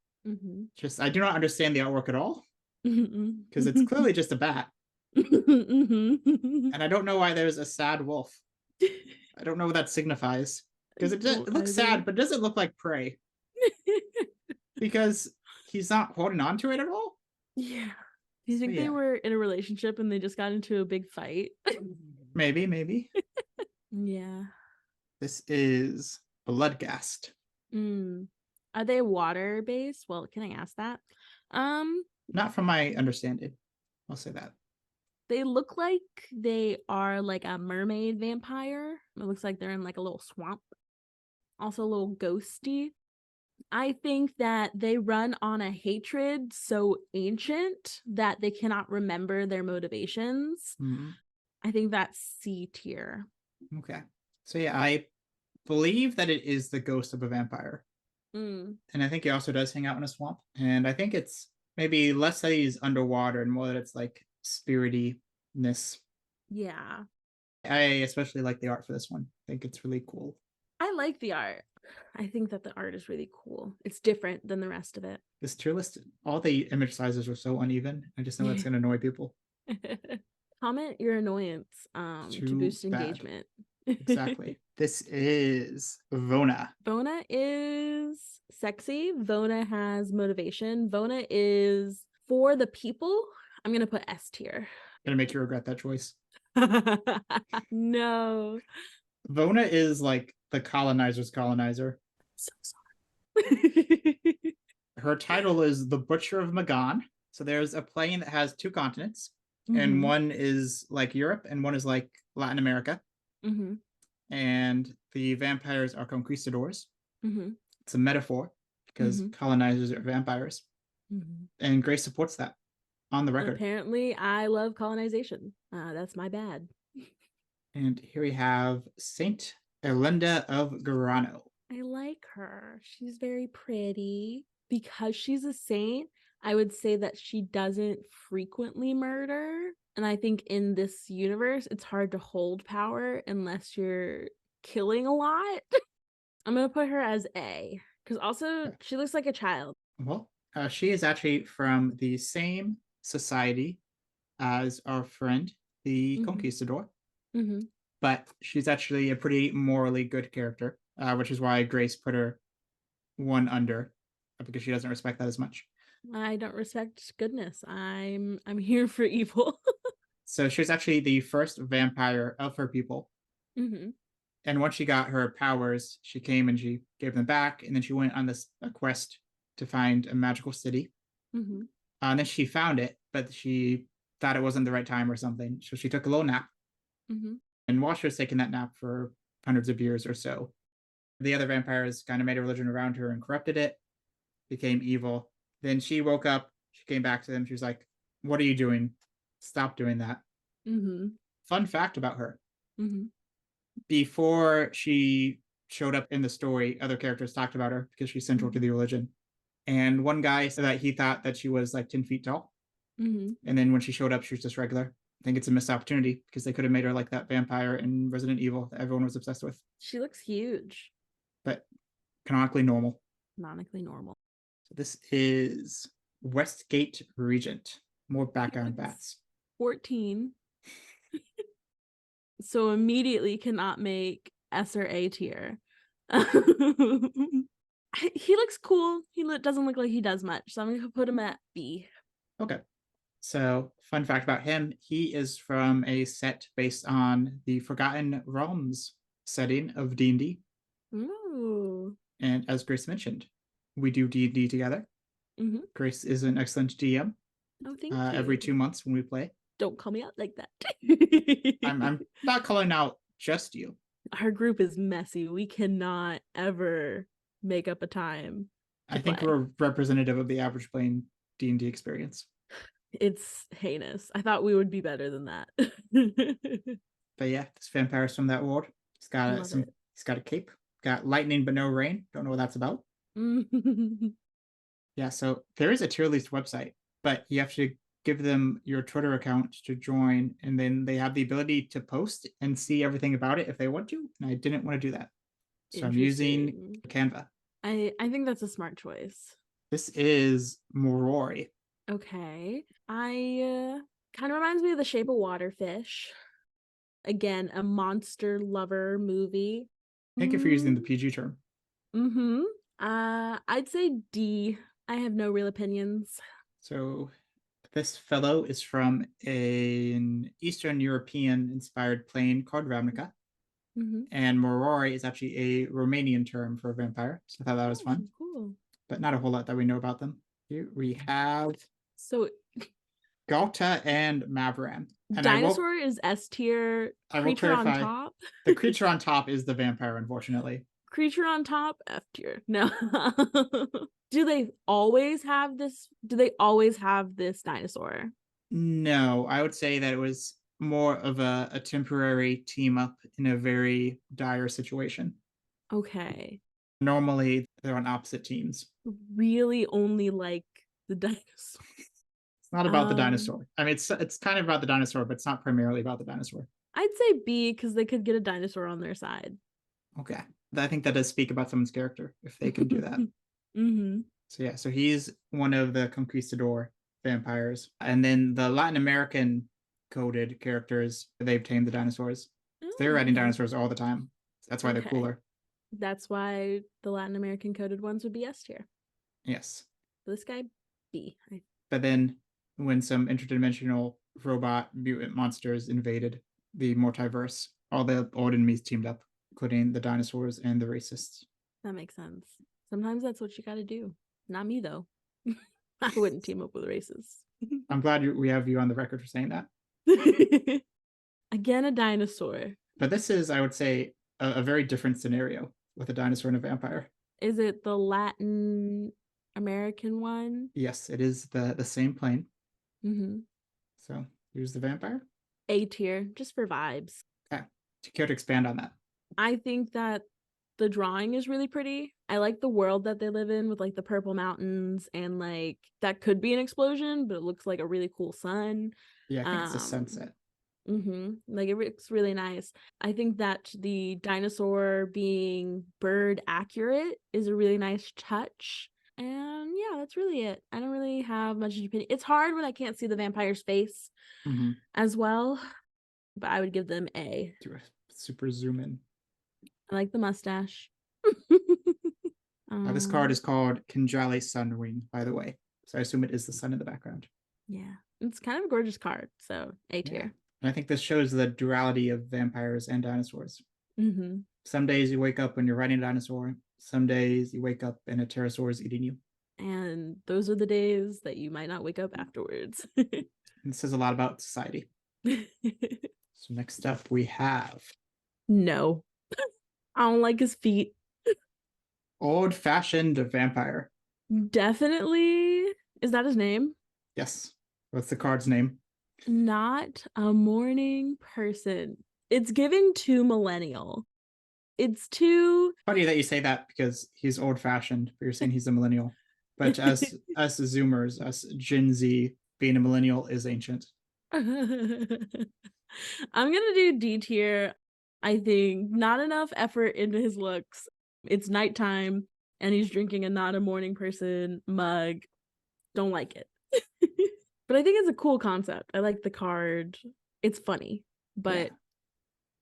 Just I do not understand the artwork at all because it's clearly just a bat. And I don't know why there's a sad wolf. I don't know what that signifies because it looks sad, but it doesn't look like prey because he's not holding on to it at all. Yeah. Do you think they were in a relationship and they just got into a big fight? Maybe. Yeah. This is Bloodghast. Are they water based? Well, can I ask that? Not from my understanding. I'll say that. They look like they are like a mermaid vampire. It looks like they're in like a little swamp. Also a little ghosty. I think that they run on a hatred so ancient that they cannot remember their motivations. I think that's C tier. Okay. So yeah, I believe that it is the ghost of a vampire. And I think he also does hang out in a swamp. And I think it's maybe less that he's underwater and more that it's like spirity-ness. Yeah. I especially like the art for this one. I think it's really cool. I like the art. I think that the art is really cool. It's different than the rest of it. This tier list, all the image sizes are so uneven. I just know that's going to annoy people. Comment your annoyance to boost engagement. Exactly. This is Vona. Vona is sexy. Vona has motivation. Vona is for the people. I'm going to put S tier. Gonna make you regret that choice. No. Vona is like the colonizer's colonizer. So sorry. Her title is the Butcher of Magan. So there's a plane that has 2 continents, and one is like Europe and one is like Latin America. And the vampires are conquistadors. It's a metaphor because colonizers are vampires. And Grace supports that on the record. Apparently, I love colonization. That's my bad. And here we have Saint Erlinda of Garano. I like her. She's very pretty. Because she's a saint, I would say that she doesn't frequently murder. And I think in this universe, it's hard to hold power unless you're killing a lot. I'm going to put her as A. Because also, she looks like a child. Well, she is actually from the same society as our friend, the Conquistador. But she's actually a pretty morally good character, which is why Grace put her 1 under, because she doesn't respect that as much. I don't respect goodness. I'm here for evil. So she's actually the first vampire of her people. And once she got her powers, she came and she gave them back, and then she went on this quest to find a magical city. And then she found it, but she thought it wasn't the right time or something. So she took a little nap. And while she was taking that nap for hundreds of years or so, the other vampires kind of made a religion around her and corrupted it, became evil. Then she woke up, she came back to them. She was like, "What are you doing? Stop doing that." Fun fact about her. Before she showed up in the story, other characters talked about her because she's central to the religion. And one guy said that he thought that she was like 10 feet tall. And then when she showed up, she was just regular. I think it's a missed opportunity because they could have made her like that vampire in Resident Evil that everyone was obsessed with. She looks huge. But canonically normal. Canonically normal. So this is Westgate Regent. More background bats. 14. So immediately cannot make S or A tier. He looks cool. He doesn't look like he does much. So I'm going to put him at B. Okay. So fun fact about him, he is from a set based on the Forgotten Realms setting of D&D. Ooh. And as Grace mentioned, we do D&D together. Grace is an excellent DM. Oh, thank you. Every 2 months when we play, Don't call me out like that. I'm not calling out just you. Our group is messy. We cannot ever make up a time to I think play. we're representative of the average playing D&D experience. It's heinous. I thought we would be better than that. But yeah, this vampire's from that world. He's got he's got a cape. Got lightning but no rain. Don't know what that's about. Yeah, so there is a tier list website, but you have to give them your Twitter account to join, and then they have the ability to post and see everything about it if they want to. And I didn't want to do that, so I'm using Canva. I think that's a smart choice. This is Morori. Okay, I kind of reminds me of The Shape of Water fish. Again, a monster lover movie. Thank you for using the PG term. I'd say D. I have no real opinions. So this fellow is from an Eastern European inspired plane called Ravnica. And Morori is actually a Romanian term for a vampire. So I thought that was fun. Cool. But not a whole lot that we know about them. Here we have Galta and Mavran. And dinosaur is S tier. Creature on top. The creature on top is the vampire, unfortunately. Creature on top, F tier. No. Do they always have this? Do they always have this dinosaur? No, I would say that it was more of a temporary team up in a very dire situation. Okay. Normally, they're on opposite teams. Really only like the dinosaur. It's not about the dinosaur. I mean, it's kind of about the dinosaur, but it's not primarily about the dinosaur. I'd say B because they could get a dinosaur on their side. Okay. I think that does speak about someone's character if they can do that. So yeah, so he's one of the conquistador vampires. And then the Latin American coded characters, they've tamed the dinosaurs. So they're riding dinosaurs all the time. That's why they're cooler. That's why the Latin American coded ones would be S tier. Yes. This guy, B. But then when some interdimensional robot mutant monsters invaded the multiverse, all the old enemies teamed up, including the dinosaurs and the racists. That makes sense. Sometimes that's what you got to do. Not me, though. I wouldn't team up with racists. I'm glad we have you on the record for saying that. Again, a dinosaur. But this is, I would say, a very different scenario with a dinosaur and a vampire. Is it the Latin American one? Yes, it is the same plane. So here's the vampire. A tier, just for vibes. Okay. Do you care to expand on that? I think that the drawing is really pretty. I like the world that they live in with like the purple mountains and like that could be an explosion, but it looks like a really cool sun. Yeah, I think it's a sunset. Like it looks really nice. I think that the dinosaur being bird accurate is a really nice touch. And yeah, that's really it. I don't really have much opinion. It's hard when I can't see the vampire's face as well, but I would give them A. Do a super zoom in. I like the mustache. This card is called Kinjali Sunwing, by the way. So I assume it is the sun in the background. Yeah, it's kind of a gorgeous card. So A tier. Yeah. And I think this shows the duality of vampires and dinosaurs. Some days you wake up when you're riding a dinosaur. Some days you wake up and a pterosaur is eating you. And those are the days that you might not wake up afterwards. And this says a lot about society. So next up we have... No. I don't like his feet. Old-fashioned vampire. Definitely. Is that his name? Yes. What's the card's name? Not a morning person. It's giving too millennial. It's too... Funny that you say that because he's old-fashioned, but you're saying he's a millennial. But us Zoomers, us Gen Z, being a millennial is ancient. I'm gonna do D tier. I think not enough effort into his looks. It's nighttime and he's drinking a not a morning person mug. Don't like it. But I think it's a cool concept. I like the card. It's funny, but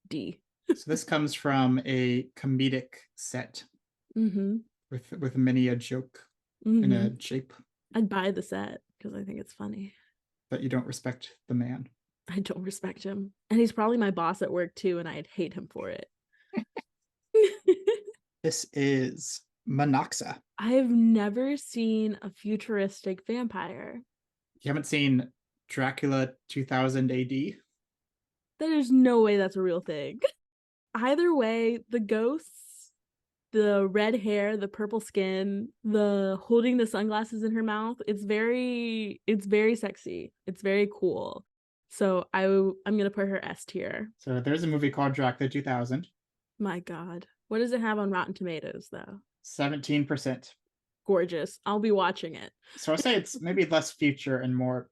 D. So this comes from a comedic set with many a joke in a shape. I'd buy the set because I think it's funny. But you don't respect the man. I don't respect him. And he's probably my boss at work too, and I'd hate him for it. This is Monoxa. I've never seen a futuristic vampire. You haven't seen Dracula 2000 AD. There's no way that's a real thing. Either way, the ghosts, the red hair, the purple skin, the holding the sunglasses in her mouth, it's very sexy. It's very cool. So I'm gonna put her S tier. So there's a movie called Dracula 2000. My God. What does it have on Rotten Tomatoes though? 17%. Gorgeous. I'll be watching it. So I'll say it's maybe less future and more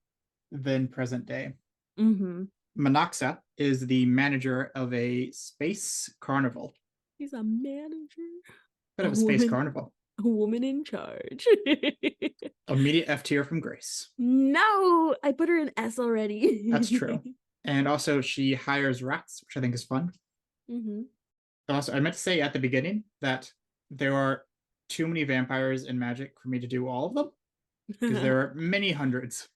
than present day. Mm-hmm. Monaxa is the manager of a space carnival. He's a manager. Bit of a space carnival. A woman in charge. Immediate F tier from Grace. No, I put her in S already. That's true. And also she hires rats, which I think is fun. Mm-hmm. Also, I meant to say at the beginning that there are too many vampires in Magic for me to do all of them, because there are many hundreds.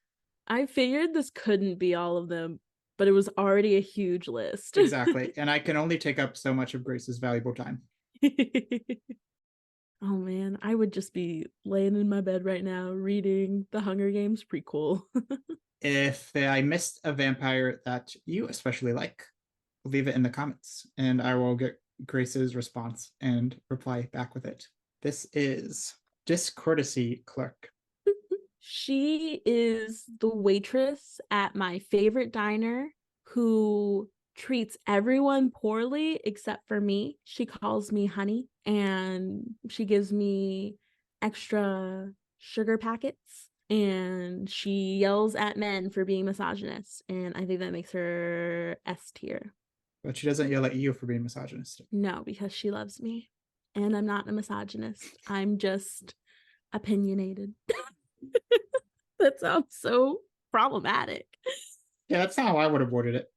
I figured this couldn't be all of them, but it was already a huge list. Exactly. And I can only take up so much of Grace's valuable time. Oh man, I would just be laying in my bed right now reading the Hunger Games prequel. If I missed a vampire that you especially like, leave it in the comments and I will get Grace's response and reply back with it. This is Discourtesy Clerk. She is the waitress at my favorite diner who treats everyone poorly except for me. She calls me honey and she gives me extra sugar packets and she yells at men for being misogynist, and I think that makes her S tier. But she doesn't yell at you for being misogynistic. No, because she loves me and I'm not a misogynist. I'm just opinionated. That sounds so problematic. Yeah, that's how I would have worded it.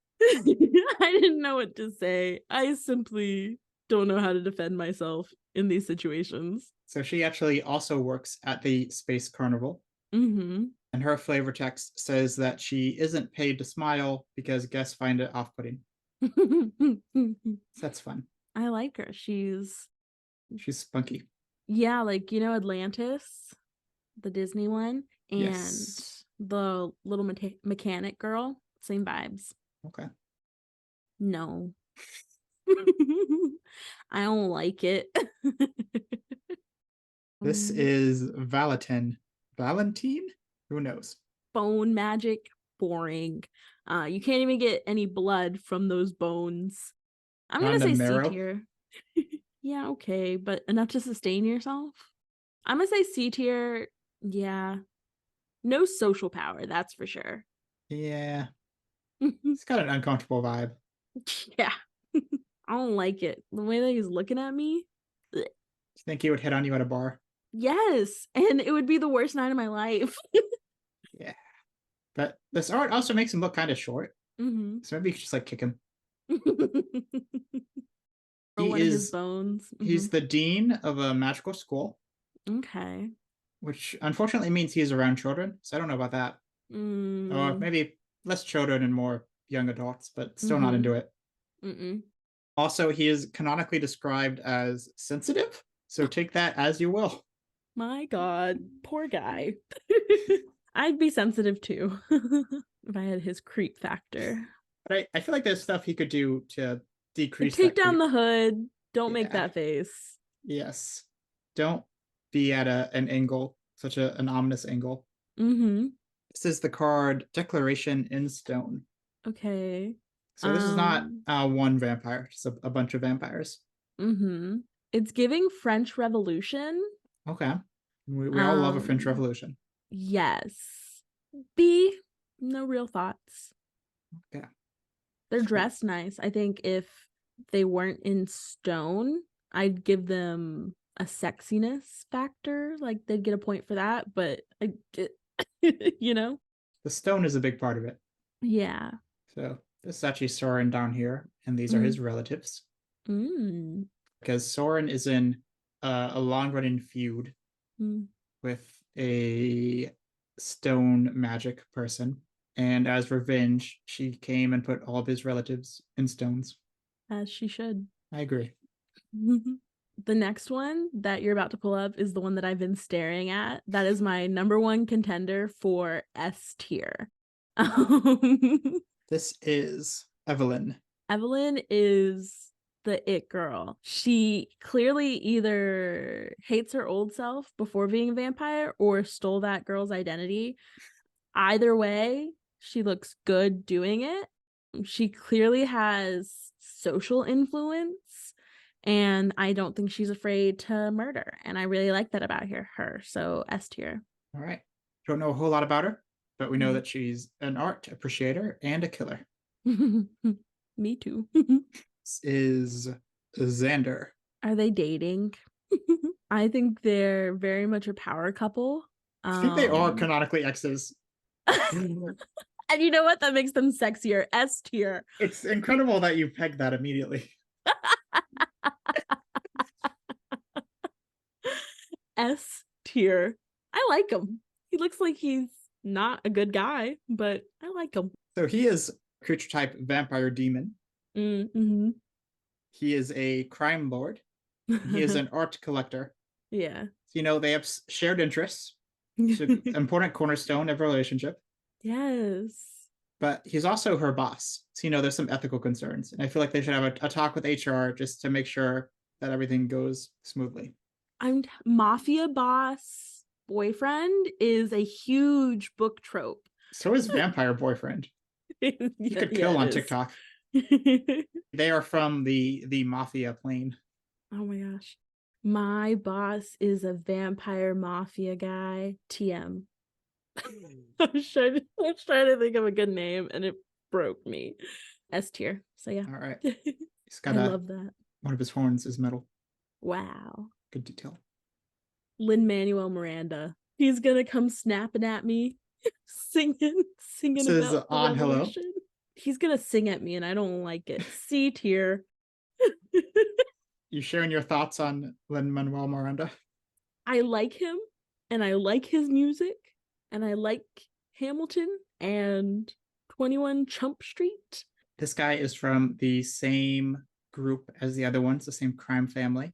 I didn't know what to say. I simply don't know how to defend myself in these situations. So she actually also works at the Space Carnival. Mm-hmm. And her flavor text says that she isn't paid to smile because guests find it off-putting. So that's fun. I like her. She's spunky. Yeah, like, you know, Atlantis, the Disney one, and Yes. the little mechanic girl, same vibes. Okay. No. I don't like it. This is Valentine. Valentine? Who knows? Bone magic, boring. You can't even get any blood from those bones. I'm gonna say C tier. Yeah, okay, but enough to sustain yourself. I'm gonna say C tier. Yeah, no social power, that's for sure. Yeah, it's got an uncomfortable vibe. Yeah. I don't like it. The way that he's looking at me. Do you think he would hit on you at a bar? Yes, and it would be the worst night of my life. Yeah, but this art also makes him look kind of short. Mm-hmm. So maybe you could just like kick him. Or one of his bones. Mm-hmm. He's the dean of a magical school. Okay. Which unfortunately means he's around children. So I don't know about that. Or maybe less children and more young adults, but still not into it. Also, he is canonically described as sensitive. So take that as you will. My God, poor guy. I'd be sensitive too if I had his creep factor. But I feel like there's stuff he could do to decrease. Take down the hood. Don't make that face. Yes. Don't be at an angle, such an ominous angle. This is the card Declaration in Stone. Okay. So this is not one vampire, just a bunch of vampires. It's giving French Revolution. Okay. We all love a French Revolution. Yes. B, no real thoughts. Okay. They're dressed nice. I think if they weren't in stone, I'd give them a sexiness factor. Like they'd get a point for that, but you know? The stone is a big part of it. Yeah. So this is actually Soren down here, and these are his relatives. Because Soren is in a long-running feud with a stone magic person. And as revenge, she came and put all of his relatives in stones. As she should. I agree. The next one that you're about to pull up is the one that I've been staring at. That is my number one contender for S tier. This is Evelyn. Evelyn is the it girl. She clearly either hates her old self before being a vampire or stole that girl's identity. Either way, she looks good doing it. She clearly has social influence, and I don't think she's afraid to murder. And I really like that about her. So S tier. All right. Don't know a whole lot about her, but we know that she's an art appreciator and a killer. Me too. This is Xander. Are they dating? I think they're very much a power couple. I think they are canonically exes. And you know what? That makes them sexier. S tier. It's incredible that you pegged that immediately. S tier. I like him. He looks like he's not a good guy, but I like him. So he is creature type vampire demon. Mm-hmm. He is a crime lord. He is an art collector. Yeah. You know, they have shared interests. It's an important cornerstone of a relationship. Yes. But he's also her boss. So, you know, there's some ethical concerns. And I feel like they should have a talk with HR just to make sure that everything goes smoothly. Mafia boss boyfriend is a huge book trope. So is vampire boyfriend. He could kill on TikTok. They are from the mafia plane. Oh my gosh. My boss is a vampire mafia guy. TM. I was trying to think of a good name and it broke me. S tier. So yeah. All right. He's got I love that. One of his horns is metal. Wow. Good detail. Lin-Manuel Miranda. He's gonna come snapping at me, singing This about is the On Hello. revolution. He's gonna sing at me and I don't like it. C tier. You sharing your thoughts on Lin-Manuel Miranda? I like him and I like his music and I like Hamilton and 21 Chump Street. This guy is from the same group as the other ones, the same crime family.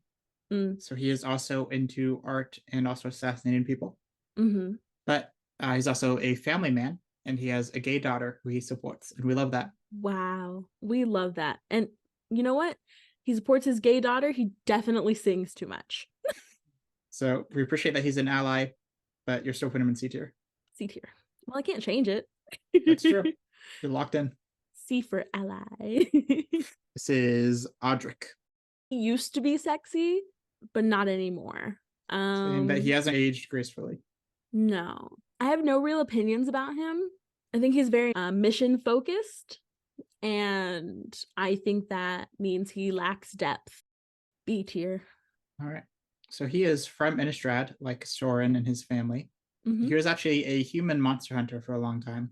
So he is also into art and also assassinating people. Mm-hmm. But he's also a family man and he has a gay daughter who he supports. And we love that. Wow. We love that. And you know what? He supports his gay daughter. He definitely sings too much. So we appreciate that he's an ally, but you're still putting him in C tier. C tier. Well, I can't change it. That's true. You're locked in. C for ally. This is Audric. He used to be sexy, but not anymore. Saying that he hasn't aged gracefully. No. I have no real opinions about him. I think he's very mission focused. And I think that means he lacks depth. B tier. All right. So he is from Innistrad, like Soren and his family. Mm-hmm. He was actually a human monster hunter for a long time.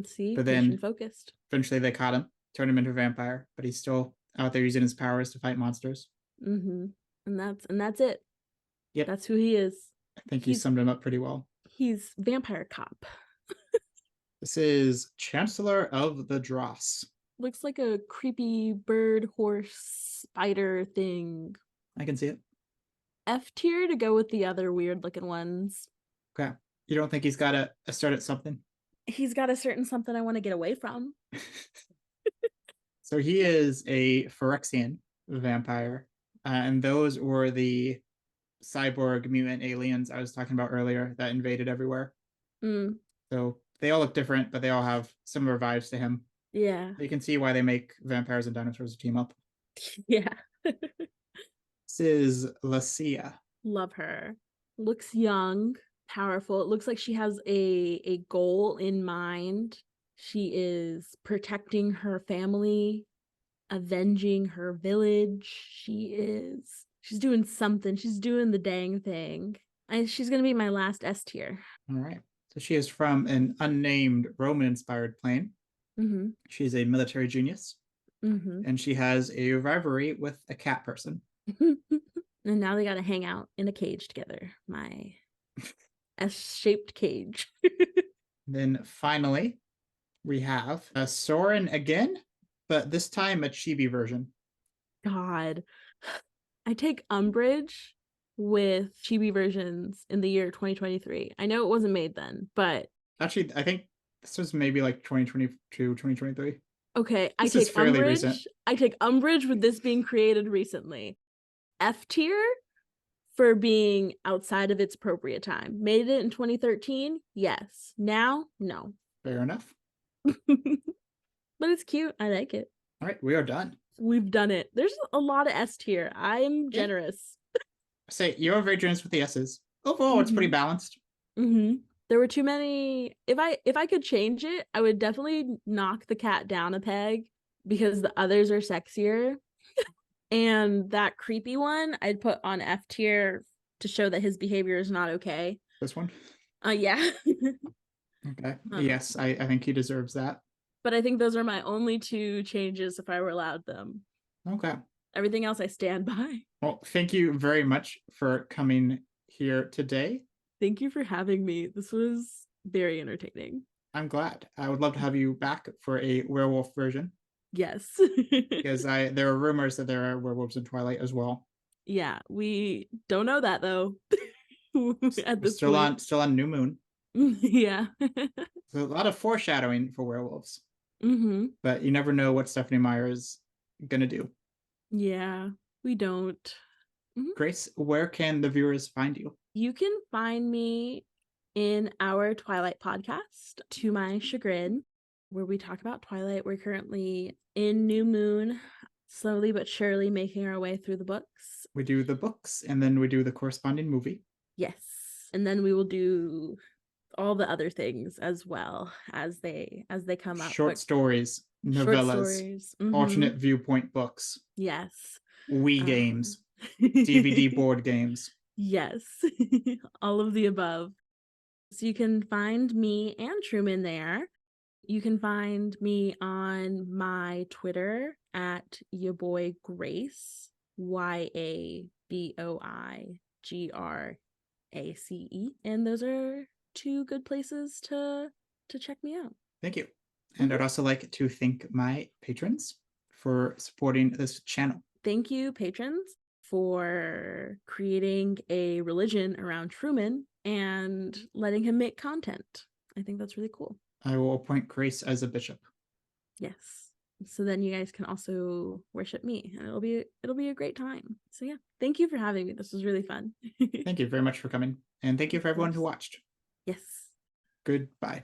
See, but then focused. Eventually they caught him, turned him into a vampire, but he's still out there using his powers to fight monsters. Mm-hmm. And that's it. Yep. That's who he is. I think he summed him up pretty well. He's vampire cop. This is Chancellor of the Dross. Looks like a creepy bird, horse, spider thing. I can see it. F tier to go with the other weird looking ones. Okay. You don't think he's got a start at something? He's got a certain something I want to get away from. So he is a Phyrexian vampire. And those were the cyborg mutant aliens I was talking about earlier that invaded everywhere. So they all look different, but they all have similar vibes to him. Yeah. You can see why they make vampires and dinosaurs team up. Yeah. This is Lucia. Love her. Looks young, powerful. It looks like she has a goal in mind. She is protecting her family, avenging her village. She's doing something. She's doing the dang thing. She's going to be my last S tier. All right. So she is from an unnamed Roman-inspired plane. Mm-hmm. She's a military genius. Mm-hmm. And she has a rivalry with a cat person. And now they got to hang out in a cage together. My S-shaped cage. Then finally, we have a Soren again, but this time a chibi version. God. I take umbrage with chibi versions in the year 2023. I know it wasn't made then, but... Actually, I think This was maybe like 2022, 2023. Okay, This is fairly recent. I take umbrage with this being created recently. F tier for being outside of its appropriate time. Made it in 2013? Yes. Now? No. Fair enough. But it's cute. I like it. All right, we are done. We've done it. There's a lot of S tier. I'm generous. Say you're very generous with the S's. Overall, it's pretty balanced. There were too many. If I could change it, I would definitely knock the cat down a peg because the others are sexier. And that creepy one I'd put on F tier to show that his behavior is not okay. This one? Yeah. Okay. Yes, I think he deserves that. But I think those are my only two changes if I were allowed them. Okay. Everything else I stand by. Well, thank you very much for coming here today. Thank you for having me. This was very entertaining. I'm glad. I would love to have you back for a werewolf version. Yes. Because there are rumors that there are werewolves in Twilight as well. Yeah, we don't know that though. At this still point. on New Moon. Yeah. So a lot of foreshadowing for werewolves. But you never know what Stephanie Meyer is gonna do. Yeah, we don't. Grace, where can the viewers find you? You can find me in our Twilight podcast, To My Chagrin, where we talk about Twilight. We're currently in New Moon, slowly but surely making our way through the books. We do the books, and then we do the corresponding movie. Yes. And then we will do all the other things as well as they come up. Short stories, novellas, alternate viewpoint books. Yes. Wii games, DVD board games. Yes. All of the above. So you can find me and Truman there. You can find me on my Twitter at your boy Grace, YABOIGRACE. And those are two good places to check me out. Thank you. And I'd also like to thank my patrons for supporting this channel. Thank you, patrons, for creating a religion around Truman and letting him make content. I think that's really cool. I will appoint Grace as a bishop. Yes. So then you guys can also worship me, and it'll be a great time. So yeah, thank you for having me. This was really fun. Thank you very much for coming. And thank you for everyone who watched. Yes. Goodbye.